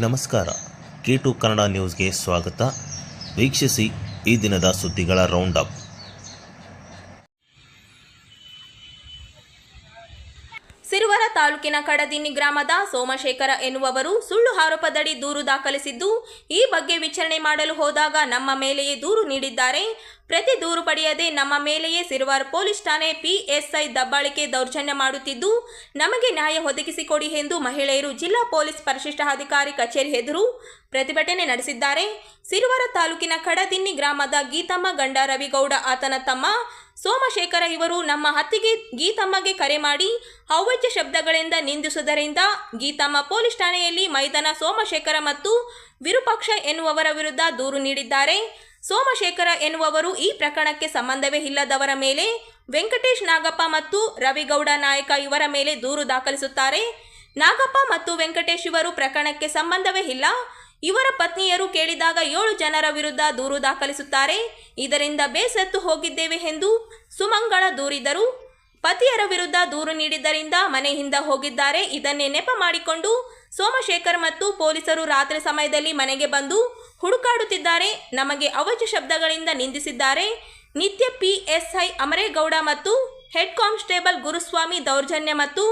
ನಮಸ್ಕಾರ. K2 ಕನ್ನಡ ನ್ಯೂಸ್ಗೆ ಸ್ವಾಗತ. ವೀಕ್ಷಿಸಿ ಈ ದಿನದ ಸುದ್ದಿಗಳ ರೌಂಡ್ ಅಪ್. ಸಿರುವರ ತಾಲೂಕಿನ ಕಡದಿನ್ನಿ ಗ್ರಾಮದ ಸೋಮಶೇಖರ ಎನ್ನುವವರು ಸುಳ್ಳು ಆರೋಪದಡಿ ದೂರು ದಾಖಲಿಸಿದ್ದು, ಈ ಬಗ್ಗೆ ವಿಚಾರಣೆ ಮಾಡಲು ಹೋದಾಗ ನಮ್ಮ ಮೇಲೆಯೇ ದೂರು ನೀಡಿದ್ದಾರೆ. ಪ್ರತಿ ದೂರು ಪಡೆಯದೆ ನಮ್ಮ ಮೇಲೆಯೇ ಸಿರುವಾರ ಪೊಲೀಸ್ ಠಾಣೆ PSI ದಬ್ಬಾಳಿಕೆ ದೌರ್ಜನ್ಯ ಮಾಡುತ್ತಿದ್ದು, ನಮಗೆ ನ್ಯಾಯ ಒದಗಿಸಿಕೊಡಿ ಎಂದು ಮಹಿಳೆಯರು ಜಿಲ್ಲಾ ಪೊಲೀಸ್ ಪರಿಶಿಷ್ಟಾಧಿಕಾರಿ ಕಚೇರಿ ಎದುರು ಪ್ರತಿಭಟನೆ ನಡೆಸಿದ್ದಾರೆ. ಸಿರುವರ ತಾಲೂಕಿನ ಕಡದಿನ್ನಿ ಗ್ರಾಮದ ಗೀತಮ್ಮ ಗಂಡ ರವಿಗೌಡ ಆತನ ತಮ್ಮ ಸೋಮಶೇಖರ ಇವರು ನಮ್ಮ ಅತ್ತಿಗೆ ಗೀತಮ್ಮಗೆ ಕರೆ ಮಾಡಿ ಅವ್ಯಾಜ್ಯ ಶಬ್ದಗಳಿಂದ ನಿಂದಿಸುವುದರಿಂದ ಗೀತಮ್ಮ ಪೊಲೀಸ್ ಠಾಣೆಯಲ್ಲಿ ಮೈದಾನ ಸೋಮಶೇಖರ ಮತ್ತು ವಿರೂಪಾಕ್ಷ ಎನ್ನುವವರ ವಿರುದ್ಧ ದೂರು ನೀಡಿದ್ದಾರೆ. ಸೋಮಶೇಖರ ಎನ್ನುವವರು ಈ ಪ್ರಕರಣಕ್ಕೆ ಸಂಬಂಧವೇ ಇಲ್ಲದವರ ಮೇಲೆ ವೆಂಕಟೇಶ್ ನಾಗಪ್ಪ ಮತ್ತು ರವಿಗೌಡ ನಾಯಕ ಇವರ ಮೇಲೆ ದೂರು ದಾಖಲಿಸುತ್ತಾರೆ. ನಾಗಪ್ಪ ಮತ್ತು ವೆಂಕಟೇಶ್ ಇವರು ಪ್ರಕರಣಕ್ಕೆ ಸಂಬಂಧವೇ ಇಲ್ಲ. ಇವರ ಪತ್ನಿಯರು ಕೇಳಿದಾಗ 7 ಜನರ ವಿರುದ್ಧ ದೂರು ದಾಖಲಿಸುತ್ತಾರೆ. ಇದರಿಂದ ಬೇಸತ್ತು ಹೋಗಿದ್ದೇವೆ ಎಂದು ಸುಮಂಗಳ ದೂರಿದರು. ಪತಿಯರ ವಿರುದ್ಧ ದೂರು ನೀಡಿದ್ದರಿಂದ ಮನೆಯಿಂದ ಹೋಗಿದ್ದಾರೆ. ಇದನ್ನೇ ನೆಪ ಮಾಡಿಕೊಂಡು ಸೋಮಶೇಖರ್ ಮತ್ತು ಪೊಲೀಸರು ರಾತ್ರಿ ಸಮಯದಲ್ಲಿ ಮನೆಗೆ ಬಂದು ಹುಡುಕಾಡುತ್ತಿದ್ದಾರೆ. ನಮಗೆ ಅವ್ಯಾಜ್ಯ ಶಬ್ದಗಳಿಂದ ನಿಂದಿಸಿದ್ದಾರೆ. ನಿತ್ಯ PSI ಅಮರೇಗೌಡ ಮತ್ತು ಹೆಡ್ ಕಾನ್ಸ್ಟೇಬಲ್ ಗುರುಸ್ವಾಮಿ ದೌರ್ಜನ್ಯ ಮತ್ತು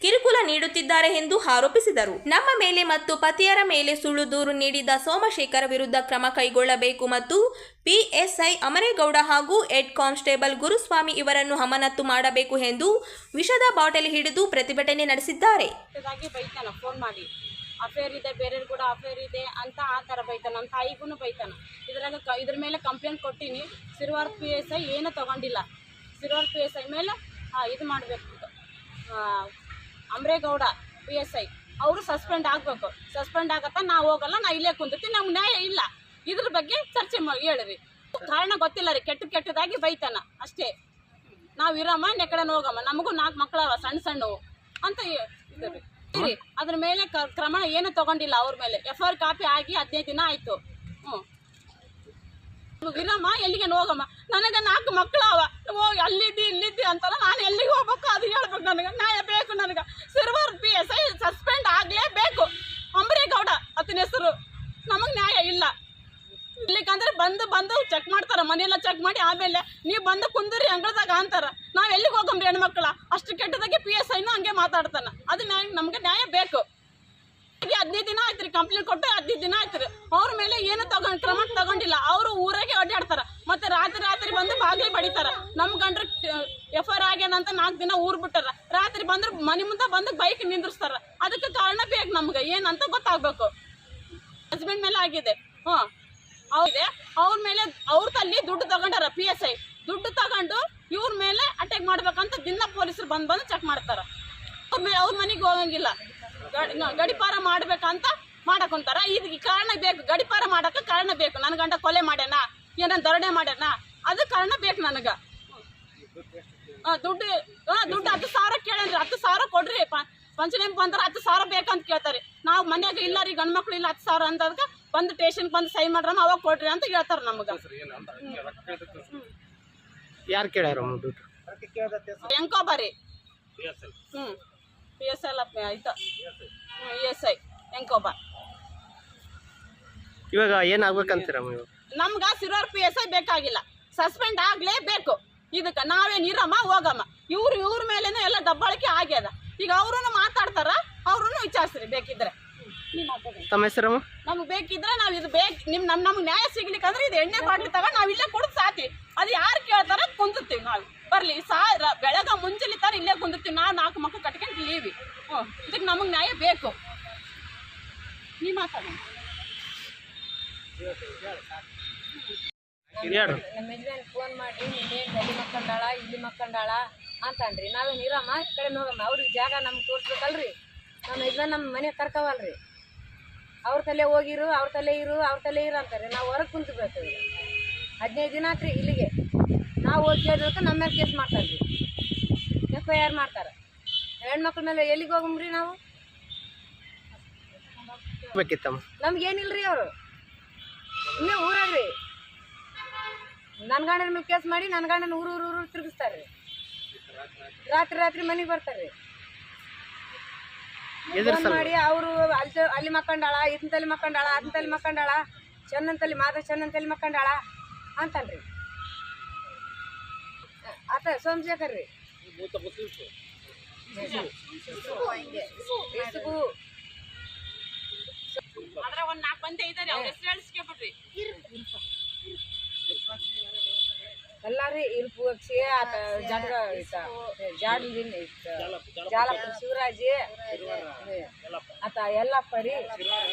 ಕಿರುಕುಳ ನೀಡುತ್ತಿದ್ದಾರೆ ಎಂದು ಆರೋಪಿಸಿದರು. ನಮ್ಮ ಮೇಲೆ ಮತ್ತು ಪತಿಯರ ಮೇಲೆ ಸುಳ್ಳು ದೂರು ನೀಡಿದ ಸೋಮಶೇಖರ ವಿರುದ್ಧ ಕ್ರಮ ಕೈಗೊಳ್ಳಬೇಕು ಮತ್ತು PSI ಅಮರೇಗೌಡ ಹಾಗೂ ಹೆಡ್ ಕಾನ್ಸ್ಟೇಬಲ್ ಗುರುಸ್ವಾಮಿ ಇವರನ್ನು ಅಮಾನತು ಮಾಡಬೇಕು ಎಂದು ವಿಷದ ಬಾಟಲಿ ಹಿಡಿದು ಪ್ರತಿಭಟನೆ ನಡೆಸಿದ್ದಾರೆ. ಫೋನ್ ಮಾಡಿ ಅಫೇರ್ ಇದೆ, ಬೇರೆಯವ್ರು ಕೂಡ ಅಫೇರ್ ಇದೆ ಅಂತ ಆ ಥರ ಬೈತಾನೆ. ನಮ್ಮ ತಾಯಿಗೂ ಬೈತಾನೆ. ಇದ್ರ ಮೇಲೆ ಕಂಪ್ಲೇಂಟ್ ಕೊಟ್ಟಿನಿ. ಸಿರುವಾರ PSI ಏನೂ ತೊಗೊಂಡಿಲ್ಲ. ಸಿರುವಾರ PSI ಮೇಲೆ ಇದು ಮಾಡಬೇಕು. ಅಮರೇಗೌಡ PSI ಅವರು ಸಸ್ಪೆಂಡ್ ಆಗಬೇಕು. ಸಸ್ಪೆಂಡ್ ಆಗತ್ತಾ ನಾವು ಹೋಗಲ್ಲ, ನಾ ಇಲ್ಲೇ ಕುಂದಿರ್ತೀನಿ, ನಮ್ಗೆ ನ್ಯಾಯ ಇಲ್ಲ. ಇದ್ರ ಬಗ್ಗೆ ಚರ್ಚೆ ಹೇಳಿರಿ. ಕಾರಣ ಗೊತ್ತಿಲ್ಲ ರೀ, ಕೆಟ್ಟದಾಗಿ ಬೈತಾನ ಅಷ್ಟೇ. ನಾವು ಇರಮ್ಮ ನೆಕಡೆ ಹೋಗಮ್ಮ, ನಮಗೂ 4 ಮಕ್ಕಳವ ಸಣ್ಣ ಸಣ್ಣವು ಅಂತ ಇದ್ರಿ. ಅದ್ರ ಮೇಲೆ ಕ್ರಮ ಏನು ತಗೊಂಡಿಲ್ಲ. ಅವ್ರ ಮೇಲೆ FIR ಕಾಪಿ ಆಗಿ 15 ದಿನ ಆಯ್ತು. ವಿರಮ್ಮ ಎಲ್ಲಿಗೆ ಹೋಗಮ್ಮ, ನನಗೆ 4 ಮಕ್ಕಳು ಅವ, ಹೋಗಿ ಅಲ್ಲಿದ್ದಿ ಇಲ್ಲಿದ್ದಿ ಅಂತಲ್ಲ, ನಾನು ಎಲ್ಲಿಗೆ ಹೋಗ್ಬೇಕು ಅದು ಹೇಳ್ಬೇಕು. ನನಗೆ ನ್ಯಾಯ ಬೇಕು. ನನಗೆ ಸಿರುವಾರ PSI ಸಸ್ಪೆಂಡ್ ಆಗಲೇಬೇಕು. ಅಮರೇಗೌಡ ಅತನ ಹೆಸರು. ನಮಗೆ ನ್ಯಾಯ ಇಲ್ಲ. ಇಲ್ಲಿಕಂದ್ರೆ ಬಂದು ಚೆಕ್ ಮಾಡ್ತಾರ, ಮನೆಯೆಲ್ಲ ಚೆಕ್ ಮಾಡಿ ಆಮೇಲೆ ನೀವು ಬಂದು ಕುಂದ್ರಿ ಅಂಗಳದಾಗ ಅಂತಾರ. ನಾವು ಎಲ್ಲಿಗೆ ಹೋಗಮ್ರಿ ಹೆಣ್ಮಕ್ಳ? ಅಷ್ಟು ಕೆಟ್ಟದಾಗೆ PSIನೂ ಹಂಗೆ ಮಾತಾಡ್ತಾನ. ಅದು ನಮ್ಗೆ ನ್ಯಾಯ ಬೇಕು. 15 ದಿನ ಆಯ್ತು ರೀ, ಕಂಪ್ಲೇಂಟ್ ಕೊಟ್ಟು 15 ದಿನ ಆಯ್ತು ರೀ. ಅವ್ರ ಮೇಲೆ ಏನು ಕ್ರಮ ತಗೊಂಡಿಲ್ಲ. ಅವರು ಊರಾಗೆ ಅಡ್ಡಾಡ್ತಾರ. ಮತ್ತೆ ರಾತ್ರಿ ಬಂದು ಬಾಗಿಲು ಬಡಿತಾರ. ನಮ್ಮ ಗಂಡ್ರು FIR ಆಗ್ಯಾನಂತ 4 ದಿನ ಊರ್ ಬಿಟ್ಟಾರ. ರಾತ್ರಿ ಬಂದ್ರೆ ಮನೆ ಮುಂದೆ ಬಂದು ಬೈಕ್ ನಿಂದ್ರಿಸ್ತಾರ. ಅದಕ್ಕೆ ಕಾರಣ ಬೇಕು ನಮ್ಗೆ, ಏನಂತ ಗೊತ್ತಾಗ್ಬೇಕು. ಹಸ್ಬೆಂಡ್ ಮೇಲೆ ಆಗಿದೆ. ಹೌದೇ, ಅವ್ರ ಮೇಲೆ ಅವ್ರ ತಲ್ಲಿ ದುಡ್ಡು ತಗೊಂಡಾರ. PSI ದುಡ್ಡು ತಗೊಂಡು ಇವ್ರ ಮೇಲೆ ಅಟ್ಯಾಕ್ ಮಾಡ್ಬೇಕಂತ ದಿನ ಪೊಲೀಸರು ಬಂದು ಚೆಕ್ ಮಾಡ್ತಾರ. ಅವ್ರ ಮನೆಗೆ ಹೋಗಂಗಿಲ್ಲ. ಗಡಿಪಾರ ಮಾಡ್ಬೇಕಂತ ಮಾಡಕೊಂತಾರ. ಇದಕ್ಕೆ ಕಾರಣ ಬೇಕು. ಗಡಿಪಾರ ಮಾಡಕ್ಕೆ ಕಾರಣ ಬೇಕು. ನನ್ನ ಗಂಡ ಕೊಲೆ ಮಾಡ್ಯಾನ, ಏನನ್ನ ದರೋಡೆ ಮಾಡ್ಯಾನ, ಅದು ಕಾರಣ ಬೇಕು ನನಗೆ. ದುಡ್ಡು 10,000 ಕೇಳೇನ್ರಿ. 10,000 ಕೊಡ್ರಿ. ಪಂಚನೆಂಪ್ ಬಂದ್ರೆ 10,000 ಬೇಕಂತ ಕೇಳ್ತಾರೆ. ನಾವು ಮನ್ಯಾಗ ಇಲ್ಲ ರೀ, ಗಂಡು ಮಕ್ಳು ಇಲ್ಲ, 10,000 ಅಂದದಕ್ಕೆ ಬಂದು ಸ್ಟೇಷನ್ಗೆ ಬಂದು ಸೈ ಮಾಡ್ರಮ್ಮ, ಅವಾಗ ಕೊಡ್ರಿ ಅಂತ ಹೇಳ್ತಾರ ನಮ್ಗೆ. ಯಾರು ಕೇಳ್ಯಾರ? ಎಂಕೋಬರಿ PSI ಆಯ್ತು. ESI ಎಂಕೋಬ. ಇವಾಗ ಏನಾಗ್ಬೇಕಂತೀರ? ನಮ್ಗೆ ಸಿರುವಾರ PSI ಬೇಕಾಗಿಲ್ಲ, ಸಸ್ಪೆಂಡ್ ಆಗಲೇಬೇಕು. ಇದಕ್ಕೆ ನಾವೇನು ಇರಮ್ಮ ಹೋಗಮ್ಮ. ಇವ್ರ ಮೇಲೇನು ಎಲ್ಲ ದಬ್ಬಾಳಿಕೆ ಆಗ್ಯದ. ಈಗ ಅವ್ರೂ ಮಾತಾಡ್ತಾರ, ಅವ್ರೂ ವಿಚಾರಿಸ್ರಿ ಬೇಕಿದ್ರೆ. ತಮ್ಮ ಹೆಸರಮ್ಮ? ನಮ್ಗೆ ಬೇಕಿದ್ರೆ ನಾವು ಇದು ನಮ್ಗೆ ನ್ಯಾಯ ಸಿಗ್ಲಿಕ್ಕಂದ್ರೆ ಇದು ಎಣ್ಣೆ ಬಾಟ್ಲಿ ತಗೊಂಡು ನಾವು ಇಲ್ಲೇ ಕುಡಿದು ಸಾತಿ. ಅದು ಯಾರು ಕೇಳ್ತಾರ ಕುಂದಿರ್ತೀವಿ ನಾವು. ಬರ್ಲಿ ಬೆಳಗ ಮುಂಜಾನೆ ತರ ಇಲ್ಲೇ ಕುಂದಿರ್ತೀವಿ. ನಾವು 4 ಮಕ್ಕಳು ಕಟ್ಕೊಂಡು ಲೀವಿ. ಇದಕ್ಕೆ ನಮಗೆ ನ್ಯಾಯ ಬೇಕು. ನೀವು ಮಾತಾಡ. ನಮ್ಮ ಯಜಮಾನ್ ಫೋನ್ ಮಾಡಿ ನೀನೇನು ಅಲ್ಲಿ ಮಕ್ಕಂಡಾಳ ಇಲ್ಲಿ ಮಕ್ಕಂಡಾಳ ಅಂತನ್ರಿ. ನಾವೇನು ಇರಮ್ಮ ಈ ಕಡೆ ಹೋಗಮ್ಮ. ಅವ್ರಿಗೆ ಜಾಗ ನಮ್ಗೆ ತೋರಿಸ್ಬೇಕಲ್ರಿ. ನಮ್ಮ ಯಜಮಾನ್ ನಮ್ಮ ಮನೆ ಕರ್ಕವಲ್ರಿ. ಅವ್ರ ತಲೆ ಹೋಗಿರು, ಅವ್ರ ತಲೆ ಇರು ಅಂತಾರೆ. ನಾವು ಹೊರಗೆ ಕುಂತ್ಬೇಕು. 15 ದಿನ ಆತ್ರಿ ಇಲ್ಲಿಗೆ. ನಾವು ಹೋಗಿ ಕೇಳಿದ್ರಕ್ಕೆ ನಮ್ಮ ಮೇಲೆ ಕೇಸ್ ಮಾಡ್ತಾರೆ ರೀ. FIR ಮಾಡ್ತಾರೆ. ಹೆಣ್ಮಕ್ಳ ಮೇಲೆ ಎಲ್ಲಿಗೆ ಹೋಗಮ್ರಿ ನಾವು? ನಮ್ಗೇನಿಲ್ರಿ. ಅವರು ಇನ್ನೇ ಊರಾಗ್ರಿ ನನ್ನ ಗಂಡನ ಮೇಲೆ ಕೇಸ್ ಮಾಡಿ ನನ್ನ ಗಂಡನ ಊರು ತಿರುಗಿಸ್ತಾರೆ ರೀ. ರಾತ್ರಿ ಮನೆಗೆ ಬರ್ತಾರೆ ರೀ. ಎದ್ರ ಫೋನ್ ಸಲ ಮಾಡಿ ಅವರು ಅಲ್ಲಿ ಮಕ್ಕಂಡಾಳ ಇಂತಲ್ಲಿ ಮಕ್ಕಂಡಾಳ ಅಂತಲ್ಲಿ ಮಕ್ಕಂಡಾಳ ಚೆನ್ನಂತಲ್ಲಿ ಮಾದ ಚೆನ್ನಂತಲ್ಲಿ ಮಕ್ಕಂಡಾಳ ಅಂತನ್ರಿ ಆತ ಸೋಮಶೇಖರ್ ರೀ ಇಸುಬು ಆದ್ರೆ ಒಂದ್ 4 ಮಂದಿ ಇದಾರೆ ಅವ್ರ ಹೆಸರು ಹೇಳಿಸ್ಕೊಬಿಡ್ರಿ ಎಲ್ಲಾರಿ ಇರ್ಪು ಅಕ್ಷಿ ಆತ ಜಾಡ್ಗ ಜಾಡ್ಲಿನ್ ಜಾಲಪ್ಪ ಶಿವರಾಜಿ ಆತ ಎಲ್ಲಪ್ಪ ರೀ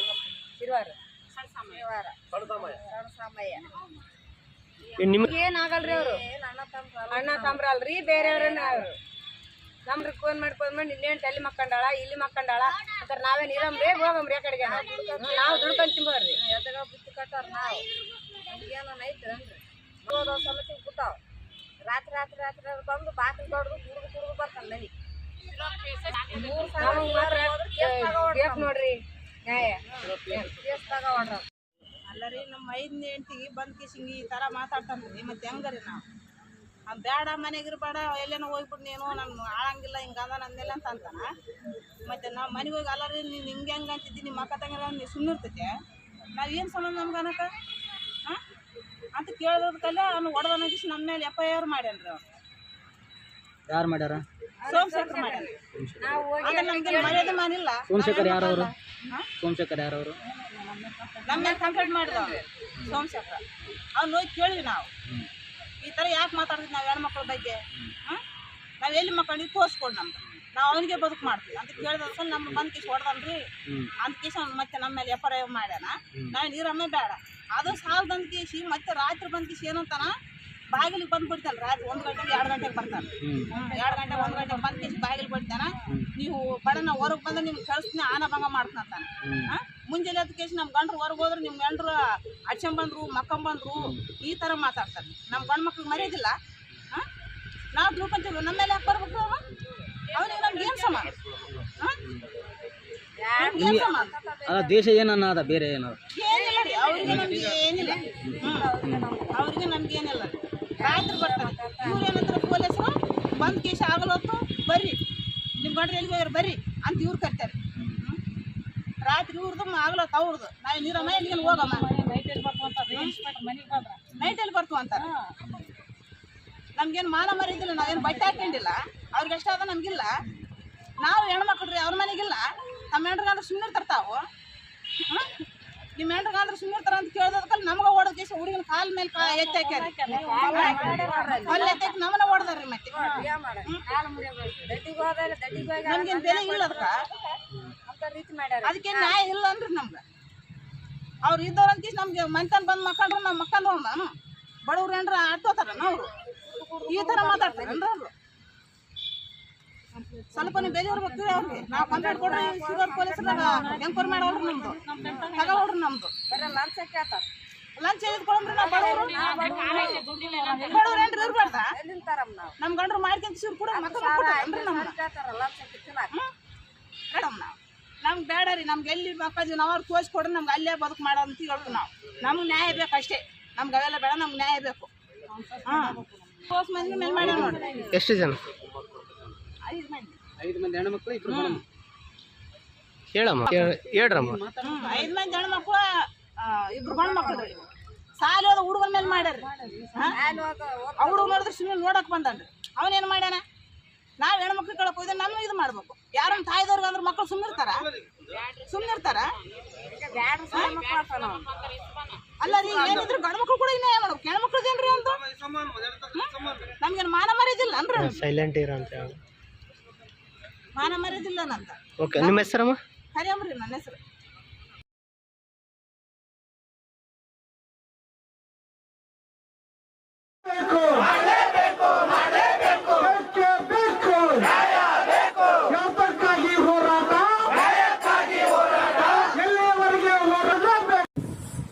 ಶಿರ್ವಾರ ನಿಮ್ಗೆ ಏನಾಗಲ್ರಿ ಅವ್ರು ಅಣ್ಣ ತಮ್ರ ಅಲ್ರಿ ಬೇರೆಯವ್ರನ್ನ ಅವ್ರು ನಮ್ರಿಗೆ ಫೋನ್ ಮಾಡಿ ಇನ್ನೇನು ತಲೆ ಮಕ್ಕಂಡಾಳ ಇಲ್ಲಿ ಮಕ್ಕಂಡಾಳ ಅಂತ ನಾವೇನು ಇರಮ್ರಿ ಹೋಗಮ್ರಿ ಆ ಕಡೆಗೆ ನಾವು ದುಡ್ಕೊಂಡ್ ತಿಂಬೋರ್ರಿ ಎದಾಗ ಬುತ್ತಿ ಕಟ್ಟಾರ ನಾವು ಏನೋ ಐತ್ರನ್ರಿ ಸಮೇತ ಬಿಟ್ಟಾವ ರಾತ್ರಿ ರಾತ್ರಿ ರಾತ್ರಿ ಬಂದು ಬಾಕಿ ತೊಡ್ದು ಕುಡ್ದು ಬರ್ತಾನೆ ಮನೆಗೆ ಬೇಕು ನೋಡ್ರಿ ನ್ಯಾಯ ಕೇಸ್ ತಗೋಡ್ರ ಅಲ್ಲರಿ ನಮ್ಮ 5ನೇ ಹೆಂಡತಿಗೆ ಬಂದ್ ಕಿಸಿಂಗಿ ಈ ತರ ಮಾತಾಡ್ತಾನ್ರಿ ಮತ್ತೆ ಹೆಂಗರಿ ನಾವು ಬೇಡ ಮನೆಗಿರ್ಬೇಡ ಎಲ್ಲೇನೋ ಹೋಗ್ಬಿಟ್ಟು ನೀನು ನಾನು ಆಳಂಗಿಲ್ಲ ಹಿಂಗಂದ ನಂದೆಲ್ಲ ಅಂತ ಅಂತಾನ ಮತ್ತೆ ನಾವು ಮನೆಗೆ ಹೋಗಿ ಅಲ್ಲರಿ ನೀನು ಹಿಂಗೆ ಹೆಂಗೆ ಅಂತಿದ್ದಿ ನಿಮ್ಮ ಅಕ್ಕ ತಂಗಿರ ನೀವು ಸುಮ್ಮನಿರ್ತೈತೆ ನಾವು ಏನು ಸಂಬಂಧ ನಮ್ಗೆ ಅನ್ನಕ ಹಾಂ ಅಂತ ಕೇಳೋದಕ್ಕಲ್ಲೇ ಅವ್ನು ಹೊಡೆದನಗಿಸಿ ನಮ್ಮ ಮೇಲೆ FIR ಮಾಡ್ಯಾನ್ರಿ ಅವ್ರು ಯಾರು ಮಾಡ್ಯಾರ? ಸೋಮಶೇಖರ್ ಮಾಡ್ಯಾನ ಅದ ನಮ್ಗೆ ಮರ್ಯಾದೆ ಮಾನಿಲ್ಲ ಸೋಮಶೇಖರ್ ಯಾರವರು? ಸೋಮಶೇಖರ್ ಯಾರವರು? ನಮ್ಮ ಮೇಲೆ ಕಂಪ್ಲೇಂಟ್ ಮಾಡಿದವ ಸೋಮಶೇಖರ್ ಅವ್ನು ಹೋಗಿ ಕೇಳಿದ್ವಿ ನಾವು ಈ ಥರ ಯಾಕೆ ಮಾತಾಡ್ತೀವಿ ನಾವು ಹೆಣ್ಮಕ್ಳ ಬಗ್ಗೆ ನಾವು ಎಲ್ಲಿ ಮಕ್ಕಳಿಗೆ ತೋರಿಸ್ಕೊಡು ನಮ್ಗೆ ನಾವು ಅವನಿಗೆ ಬದುಕು ಮಾಡ್ತೀವಿ ಅಂತ ಕೇಳಿದ ನಮ್ಮ ಬಂದು ಕಿಶ್ ಹೊಡೆದನ್ರಿ ಅಂತ ಕಿಶ್ ಅವ್ನು ಮತ್ತೆ ನಮ್ಮ ಮೇಲೆ FIR ಮಾಡ್ಯಾನ ನಾವು ನೀರಮ್ಮೆ ಬೇಡ ಅದು ಸಾಲದಂತ ಕಿಶಿ ಮತ್ತೆ ರಾತ್ರಿ ಬಂದು ಕಿಶಿ ಏನಂತಾನ ಬಾಗಿಲಿಗೆ ಬಂದ್ಬಿಡ್ತಾನೆ ರಾತ್ರಿ 1 ಗಂಟೆಗೆ 2 ಗಂಟೆಗೆ ಬರ್ತಾನೆ 2 ಗಂಟೆ 1 ಗಂಟೆಗೆ ಬಂದು ಕಿಶಿ ಬಾಗಿಲಿಗೆ ಬಿಡ್ತಾನೆ ನೀವು ಬಡ ನಾವು ಹೊರಗೆ ಬಂದ್ರೆ ನಿಮ್ಗೆ ಕಳಿಸ್ತೀನಿ ಆನಭಂಗ ಮಾಡ್ತಾನೆ ಮುಂಜಾನೆ ಎದ್ದು ಕೇಸಿ ನಮ್ಮ ಗಂಡ್ರು ಹೊರಗೆ ಹೋದ್ರೆ ನಿಮ್ಮ ಗಂಡ್ರು ಅಡ್ಸಂಬಂದ್ರು ಮಕ್ಕಂಬಂದ್ರು ಈ ಥರ ಮಾತಾಡ್ತಾರೆ ನಮ್ಮ ಗಂಡು ಮಕ್ಳಿಗೆ ಮರ್ಯಾದಿಲ್ಲ ನಾವು ತಿಳ್ಕೊಂತೀವಿ ನಮ್ಮ ಮೇಲೆ ಯಾಕೆ ಬರ್ಬೇಕು ಅವನಿಗೆ ನಮ್ಗೆ ಏನು ಸಮ ಏನು ಸಮ ಅಲ್ಲ ದೇಶ ಏನನ್ನದ ಬೇರೆ ಏನಾದ್ರು ಏನಿಲ್ಲ ರೀ ಅವ್ರಿಗೆ ನಮ್ಗೆ ಏನಿಲ್ಲ ಅವ್ರಿಗೆ ನಮ್ಗೆ ಏನಿಲ್ಲ ರಾತ್ರಿ ಬರ್ತಾರೆ ಇವ್ರು ಏನಂತಾರೆ ಪೊಲೀಸರು ಬಂದು ಕೇಶ ಆಗಲೊತ್ತು ಬರ್ರಿ ನಿಮ್ಮ ಗಂಡ್ರು ಎಲ್ಲಿಗೆ ಹೋಗ್ಯಾರ ಬರ್ರಿ ಅಂತ ಇವ್ರು ಕರ್ತಾರೆ ರಾತ್ರಿ ಇವ್ರದ್ದು ಆಗಲತ್ತು ಅವ್ರದ್ದು ನಾವು ನೀರಮ್ಮ ಎಲ್ಲಿಗೆ ಹೋಗಮ್ಮ ನೈಟಲ್ಲಿ ಬರ್ತು ಅಂತಾರೆ ನಮ್ಗೇನು ಮಾನ ಮರಿದಿಲ್ಲ ನಾವೇನು ಬಟ್ಟೆ ಹಾಕೊಂಡಿಲ್ಲ ಅವ್ರಿಗೆ ಎಷ್ಟಾದ ನಮಗಿಲ್ಲ ನಾವು ಹೆಣ್ಮಕ್ಳು ರೀ ಅವ್ರ ಮನೆಗಿಲ್ಲ ನಮ್ಮ ಹೆಣ್ರಿಗಾದ್ರೆ ಸುಮ್ಮನೆ ತರ್ತಾವು ನಿಮ್ಮ ಹೆಣ್ರಿಗಾದ್ರೆ ಸುಮ್ಮನೆ ತರ ಅಂತ ಕೇಳಿದಕ್ಕಲ್ಲಿ ನಮ್ಗೆ ಓಡೋ ಕೇಸ ಹುಡುಗಿನ ಕಾಲ ಮೇಲೆ ಎತ್ತಿ ಹಾಕ್ಯಾರ ಅಲ್ಲಿ ಎತ್ತಿ ಹಾಕಿ ನಮ್ಮನ್ನ ಓಡ್ದಾರ್ರಿ ಮತ್ತೆ ನಮ್ಗೇನು ಬೆಲೆ ಇಲ್ಲ ಅದಕ್ಕೆ ನ್ಯಾಯ ಇಲ್ಲ ಅಂದ್ರಿ ನಮ್ಗೆ ಅವ್ರು ಇದ್ದವ್ರು ಅಂತ ನಮ್ಗೆ ಮನ್ತನ ಬಂದು ಮಕ್ಕಂಡ್ರು ನಾವು ಮಕ್ಕಂದ್ರು ನಾನು ಬಡವ್ರು ಏನ್ರ ಆಟೋತಾರ ಅವ್ರು ಈ ಥರ ಮಾತಾಡ್ತಾರೆ ಅಂದ್ರೆ ಅವರು ಸ್ವಲ್ಪ ನೀವು ಬೆಲೆ ಇರ್ಬೇಕು ಅವ್ರಿಗೆ ನಾವು ಕಂಪ್ಲೇಂಟ್ ಕೊಡ್ರಿ ಶಿವರ್ ಪೊಲೀಸರಾಗ ಎಂಕ್ವೈರಿ ಮಾಡೋಳ್ರಿ ನಮ್ದು ತಗೋಳ್ರಿ ನಮ್ದು ಲಂಚ್ ಎದ್ಕೊಳ್ರಿ ನಾವು ಬಡವರು ಏನ್ರಿ ಇರ್ಬಾರ್ದ ನಮ್ಮ ಗಂಡ್ರು ಮಾಡ್ಕೊಂತ ಶಿವ್ರು ಕೂಡ ಮಕ್ಕಳು ಮೇಡಮ್ ನಮ್ಗೆ ಬೇಡ ರೀ ನಮ್ಗೆ ಎಲ್ಲಿ ಮಕ್ಕಳು ನಾವು ಅವ್ರು ತೋರಿಸ್ಕೊಡ್ರಿ ನಮ್ಗೆ ಅಲ್ಲೇ ಬದುಕು ಮಾಡೋ ಅಂತ ಹೇಳ್ತೀವಿ ನಾವು ನಮ್ಗೆ ನ್ಯಾಯ ಬೇಕು ಅಷ್ಟೇ ನಮ್ಗೆ ಅವೆಲ್ಲ ಬೇಡ ನಮ್ಗೆ ನ್ಯಾಯ ಬೇಕು ತೋರ್ಸ್ ಮಂದಿ ಮೇಲೆ ಮಾಡ್ಯಾರ ನೋಡ್ರಿ ಎಷ್ಟು ಜನ? 5 ಮಂದಿ ಹೆಣ್ಮಕ್ಳು 2 ಗಂಡು ಹೇಳಮ್ಮ ಹೇಳ್ರಮ್ಮ 5 ಮಂದಿ ಹೆಣ್ಮಕ್ಳು 2 ಗಂಡು ಮಕ್ಳು ರೀ ಸಾಲಿ ಹೋದ ಹುಡುಗನ ಮೇಲೆ ಮಾಡ್ಯಾರ ಆ ಹುಡುಗ ನೋಡಿದ್ರೆ ಸುಮ್ಮನೆ ನೋಡಕ್ ಬಂದನ್ರಿ ಅವನೇನು ಮಾಡ್ಯಾನ ನಾವು ಹೆಣ್ಮಕ್ಳು ಕೇಳಕ್ ಹೋದ್ರೆ ನಮ್ಮ ಇದು ಮಾಡ್ಬೇಕು ಯಾರನ್ನ ತಾಯ್ದವ್ರಿಗೆ ಅಂದ್ರೆ ಮಕ್ಕಳು ಸುಮ್ಮನಿರ್ತಾರ ಅಲ್ಲ ರೀ ಏನಿದ್ರು ಗಂಡು ಮಕ್ಳು ಕೂಡ ಇನ್ನೇ ಮಾಡ್ಬೇಕು ಹೆಣ್ಮಕ್ಳದೇನ್ರಿ ಅಂತ ನಮ್ಗೇನು ಮಾನ ಮರ್ಯಾದಿಲ್ಲ ಅನ್ರಿ ಸೈಲೆಂಟ್ ಇರ ಅಂತ ಹೇಳಿ ಮಾನ ಮರ್ಯಾದಿಲ್ಲ ನಂತ ಓಕೆ ನಿಮ್ಮ ಹೆಸರಮ್ಮ? ಕರಿಯಮ್ರಿ ನನ್ನ ಹೆಸರು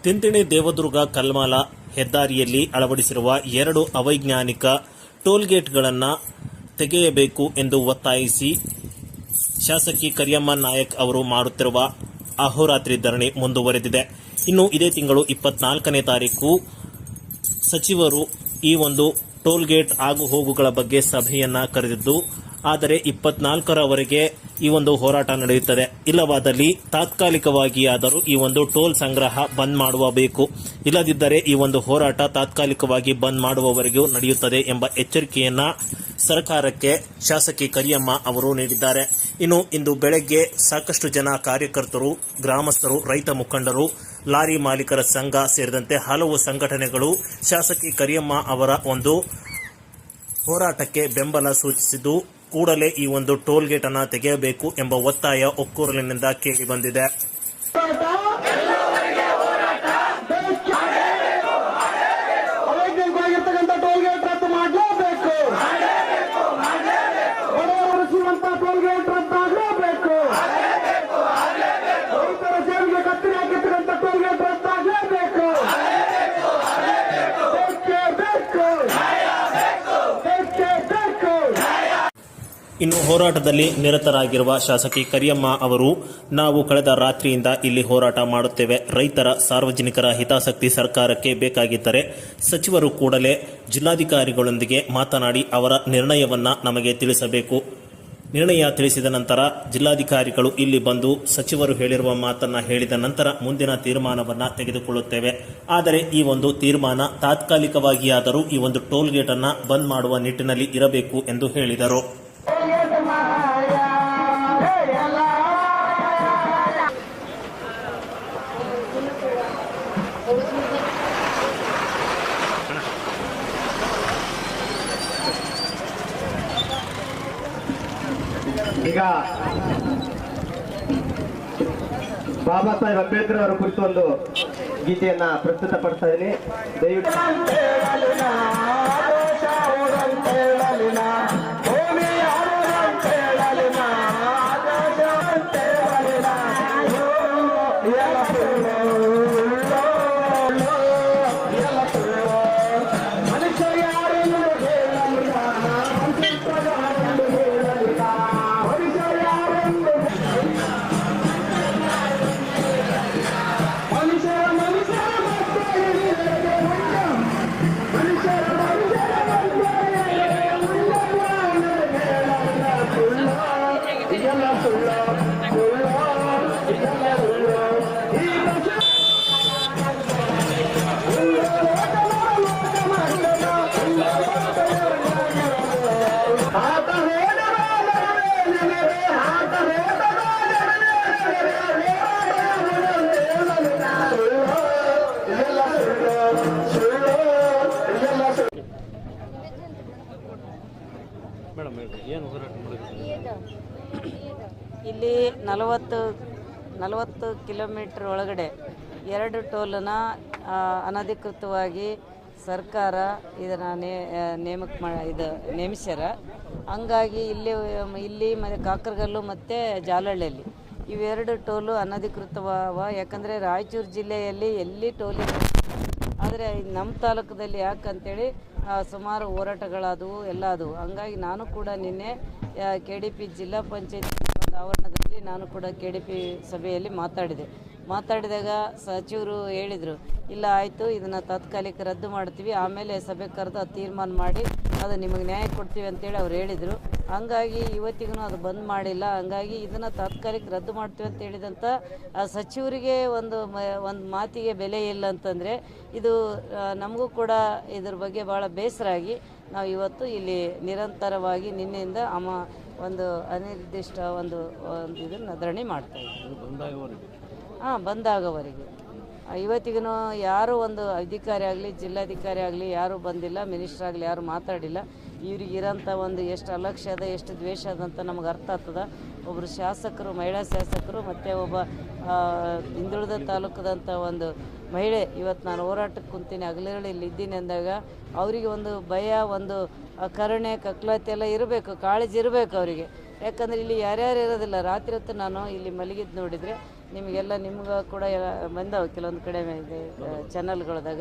ತಿಂತಿಣಿ ದೇವದುರ್ಗ ಕಲ್ಮಾಲ ಹೆದ್ದಾರಿಯಲ್ಲಿ ಅಳವಡಿಸಿರುವ 2 ಅವೈಜ್ಞಾನಿಕ ಟೋಲ್ಗೇಟ್ಗಳನ್ನು ತೆಗೆಯಬೇಕು ಎಂದು ಒತ್ತಾಯಿಸಿ ಶಾಸಕಿ ಕರಿಯಮ್ಮ ನಾಯಕ್ ಅವರು ಮಾಡುತ್ತಿರುವ ಅಹೋರಾತ್ರಿ ಧರಣಿ ಮುಂದುವರೆದಿದೆ. ಇನ್ನು ಇದೇ ತಿಂಗಳು 24ನೇ ತಾರೀಕು ಸಚಿವರು ಈ ಒಂದು ಟೋಲ್ಗೇಟ್ ಆಗು ಹೋಗುಗಳ ಬಗ್ಗೆ ಸಭೆಯನ್ನ ಕರೆದಿದ್ದು ಆದರೆ 24ರವರೆಗೆ ಈ ಒಂದು ಹೋರಾಟ ನಡೆಯುತ್ತದೆ. ಇಲ್ಲವಾದಲ್ಲಿ ತಾತ್ಕಾಲಿಕವಾಗಿ ಆದರೂ ಈ ಒಂದು ಟೋಲ್ ಸಂಗ್ರಹ ಬಂದ್ ಮಾಡಬೇಕು. ಇಲ್ಲದಿದ್ದರೆ ಈ ಒಂದು ಹೋರಾಟ ತಾತ್ಕಾಲಿಕವಾಗಿ ಬಂದ್ ಮಾಡುವವರೆಗೂ ನಡೆಯುತ್ತದೆ ಎಂಬ ಎಚ್ಚರಿಕೆಯನ್ನ ಸರ್ಕಾರಕ್ಕೆ ಶಾಸಕಿ ಕರಿಯಮ್ಮ ಅವರು ನೀಡಿದ್ದಾರೆ. ಇನ್ನು ಇಂದು ಬೆಳಗ್ಗೆ ಸಾಕಷ್ಟು ಜನ ಕಾರ್ಯಕರ್ತರು, ಗ್ರಾಮಸ್ಥರು, ರೈತ ಮುಖಂಡರು, ಲಾರಿ ಮಾಲೀಕರ ಸಂಘ ಸೇರಿದಂತೆ ಹಲವು ಸಂಘಟನೆಗಳು ಶಾಸಕಿ ಕರಿಯಮ್ಮ ಅವರ ಒಂದು ಹೋರಾಟಕ್ಕೆ ಬೆಂಬಲ ಸೂಚಿಸಿದ್ದು, ಕೂಡಲೇ ಈ ಒಂದು ಟೋಲ್ ಗೇಟ್ ಅನ್ನು ತೆಗೆಯಬೇಕು ಎಂಬ ಒತ್ತಾಯ ಒಕ್ಕೂರಲಿನಿಂದ ಕೇಳಿ ಬಂದಿದೆ. ಇನ್ನು ಹೋರಾಟದಲ್ಲಿ ನಿರತರಾಗಿರುವ ಶಾಸಕಿ ಕರಿಯಮ್ಮ ಅವರು, ನಾವು ಕಳೆದ ರಾತ್ರಿಯಿಂದ ಇಲ್ಲಿ ಹೋರಾಟ ಮಾಡುತ್ತೇವೆ. ರೈತರ, ಸಾರ್ವಜನಿಕರ ಹಿತಾಸಕ್ತಿ ಸರ್ಕಾರಕ್ಕೆ ಬೇಕಾಗಿದ್ದರೆ ಸಚಿವರು ಕೂಡಲೇ ಜಿಲ್ಲಾಧಿಕಾರಿಗಳೊಂದಿಗೆ ಮಾತನಾಡಿ ಅವರ ನಿರ್ಣಯವನ್ನ ನಮಗೆ ತಿಳಿಸಬೇಕು. ನಿರ್ಣಯ ತಿಳಿಸಿದ ನಂತರ ಜಿಲ್ಲಾಧಿಕಾರಿಗಳು ಇಲ್ಲಿ ಬಂದು ಸಚಿವರು ಹೇಳಿರುವ ಮಾತನ್ನ ಹೇಳಿದ ನಂತರ ಮುಂದಿನ ತೀರ್ಮಾನವನ್ನ ತೆಗೆದುಕೊಳ್ಳುತ್ತೇವೆ. ಆದರೆ ಈ ಒಂದು ತೀರ್ಮಾನ ತಾತ್ಕಾಲಿಕವಾಗಿಯಾದರೂ ಈ ಒಂದು ಟೋಲ್ ಗೇಟ್ ಅನ್ನ ಬಂದ್ ಮಾಡುವ ನಿಟ್ಟಿನಲ್ಲಿ ಇರಬೇಕು ಎಂದು ಹೇಳಿದರು. ಈಗ ಬಾಬಾ ಸಾಹೇಬ್ ಅಂಬೇಡ್ಕರ್ ಅವರ ಕುರಿತು ಒಂದು ಗೀತೆಯನ್ನ ಪ್ರಸ್ತುತಪಡಿಸ್ತಾ ಇದ್ದೀನಿ. ದಯವಿಟ್ಟು ಇಲ್ಲಿ 40 ಕಿಲೋಮೀಟ್ರ್ ಒಳಗಡೆ 2 ಟೋಲನ್ನ ಅನಧಿಕೃತವಾಗಿ ಸರ್ಕಾರ ಇದನ್ನು ನೇಮಿಸ್ಯಾರ. ಹಂಗಾಗಿ ಇಲ್ಲಿ ಮತ್ತು ಕಾಕರಗಲ್ಲು ಮತ್ತು ಜಾಲಹಳ್ಳಿಯಲ್ಲಿ ಇವೆರಡು ಟೋಲು ಅನಧಿಕೃತವ. ಯಾಕಂದರೆ ರಾಯಚೂರು ಜಿಲ್ಲೆಯಲ್ಲಿ ಎಲ್ಲಿ ಟೋಲಿಲ್ಲ, ಆದರೆ ನಮ್ಮ ತಾಲೂಕದಲ್ಲಿ ಯಾಕಂತೇಳಿ ಸುಮಾರು ಹೋರಾಟಗಳಾದವು, ಎಲ್ಲ ಆದವು. ಹಂಗಾಗಿ ನಾನು ಕೂಡ ನಿನ್ನೆ KDP ಜಿಲ್ಲಾ ಪಂಚಾಯತ್ ಆವರಣದಲ್ಲಿ ನಾನು ಕೂಡ KDP ಸಭೆಯಲ್ಲಿ ಮಾತಾಡಿದಾಗ ಸಚಿವರು ಹೇಳಿದರು, ಇಲ್ಲ ಆಯಿತು, ಇದನ್ನು ತಾತ್ಕಾಲಿಕ ರದ್ದು ಮಾಡ್ತೀವಿ, ಆಮೇಲೆ ಸಭೆ ಕರೆದು ಅದು ತೀರ್ಮಾನ ಮಾಡಿ ಅದು ನಿಮಗೆ ನ್ಯಾಯ ಕೊಡ್ತೀವಿ ಅಂತೇಳಿ ಅವ್ರು ಹೇಳಿದರು. ಹಂಗಾಗಿ ಇವತ್ತಿಗೂ ಅದು ಬಂದ್ ಮಾಡಿಲ್ಲ. ಹಂಗಾಗಿ ಇದನ್ನು ತಾತ್ಕಾಲಿಕ ರದ್ದು ಮಾಡ್ತೀವಿ ಅಂತ ಹೇಳಿದಂಥ ಸಚಿವರಿಗೆ ಒಂದು ಮಾತಿಗೆ ಬೆಲೆ ಇಲ್ಲ ಅಂತಂದರೆ ಇದು ನಮಗೂ ಕೂಡ ಇದ್ರ ಬಗ್ಗೆ ಭಾಳ ಬೇಸರ ಆಗಿ ನಾವು ಇವತ್ತು ಇಲ್ಲಿ ನಿರಂತರವಾಗಿ ನಿನ್ನೆಯಿಂದ ಒಂದು ಅನಿರ್ದಿಷ್ಟ ಒಂದು ಇದನ್ನು ಧರಣಿ ಮಾಡ್ತಾಯಿದ್ದೀವಿ. ಬಂದಾಗವರೆಗೆ ಇವತ್ತಿಗೂ ಯಾರೂ ಒಂದು ಅಧಿಕಾರಿ ಆಗಲಿ, ಜಿಲ್ಲಾಧಿಕಾರಿ ಆಗಲಿ ಯಾರೂ ಬಂದಿಲ್ಲ, ಮಿನಿಸ್ಟರ್ ಆಗಲಿ ಯಾರೂ ಮಾತಾಡಿಲ್ಲ. ಇವ್ರಿಗಿರೋಂಥ ಒಂದು ಎಷ್ಟು ಅಲಕ್ಷ್ಯ ಅದ, ಎಷ್ಟು ದ್ವೇಷ ಅದಂತ ನಮಗೆ ಅರ್ಥ ಆಗ್ತದೆ. ಒಬ್ಬರು ಶಾಸಕರು, ಮಹಿಳಾ ಶಾಸಕರು ಮತ್ತು ಒಬ್ಬ ಹಿಂದುಳಿದ ತಾಲೂಕದಂಥ ಒಂದು ಮಹಿಳೆ ಇವತ್ತು ನಾನು ಹೋರಾಟಕ್ಕೆ ಕುಂತೀನಿ, ಹಗಲುಗಳಲ್ಲಿ ಇದ್ದೀನಿ ಅಂದಾಗ ಅವರಿಗೆ ಒಂದು ಭಯ, ಒಂದು ಕರುಣೆ, ಕಕ್ಲತೆ ಎಲ್ಲ ಇರಬೇಕು, ಕಾಳಜಿ ಇರಬೇಕು ಅವರಿಗೆ. ಯಾಕಂದರೆ ಇಲ್ಲಿ ಯಾರ್ಯಾರು ಇರೋದಿಲ್ಲ. ರಾತ್ರಿ ಹೊತ್ತು ನಾನು ಇಲ್ಲಿ ಮಲಗಿದ್ದು ನೋಡಿದರೆ ನಿಮ್ಗೆ ಕೂಡ ಬಂದವು ಕೆಲವೊಂದು ಕಡೆ ಚಾನಲ್ಗಳದಾಗ.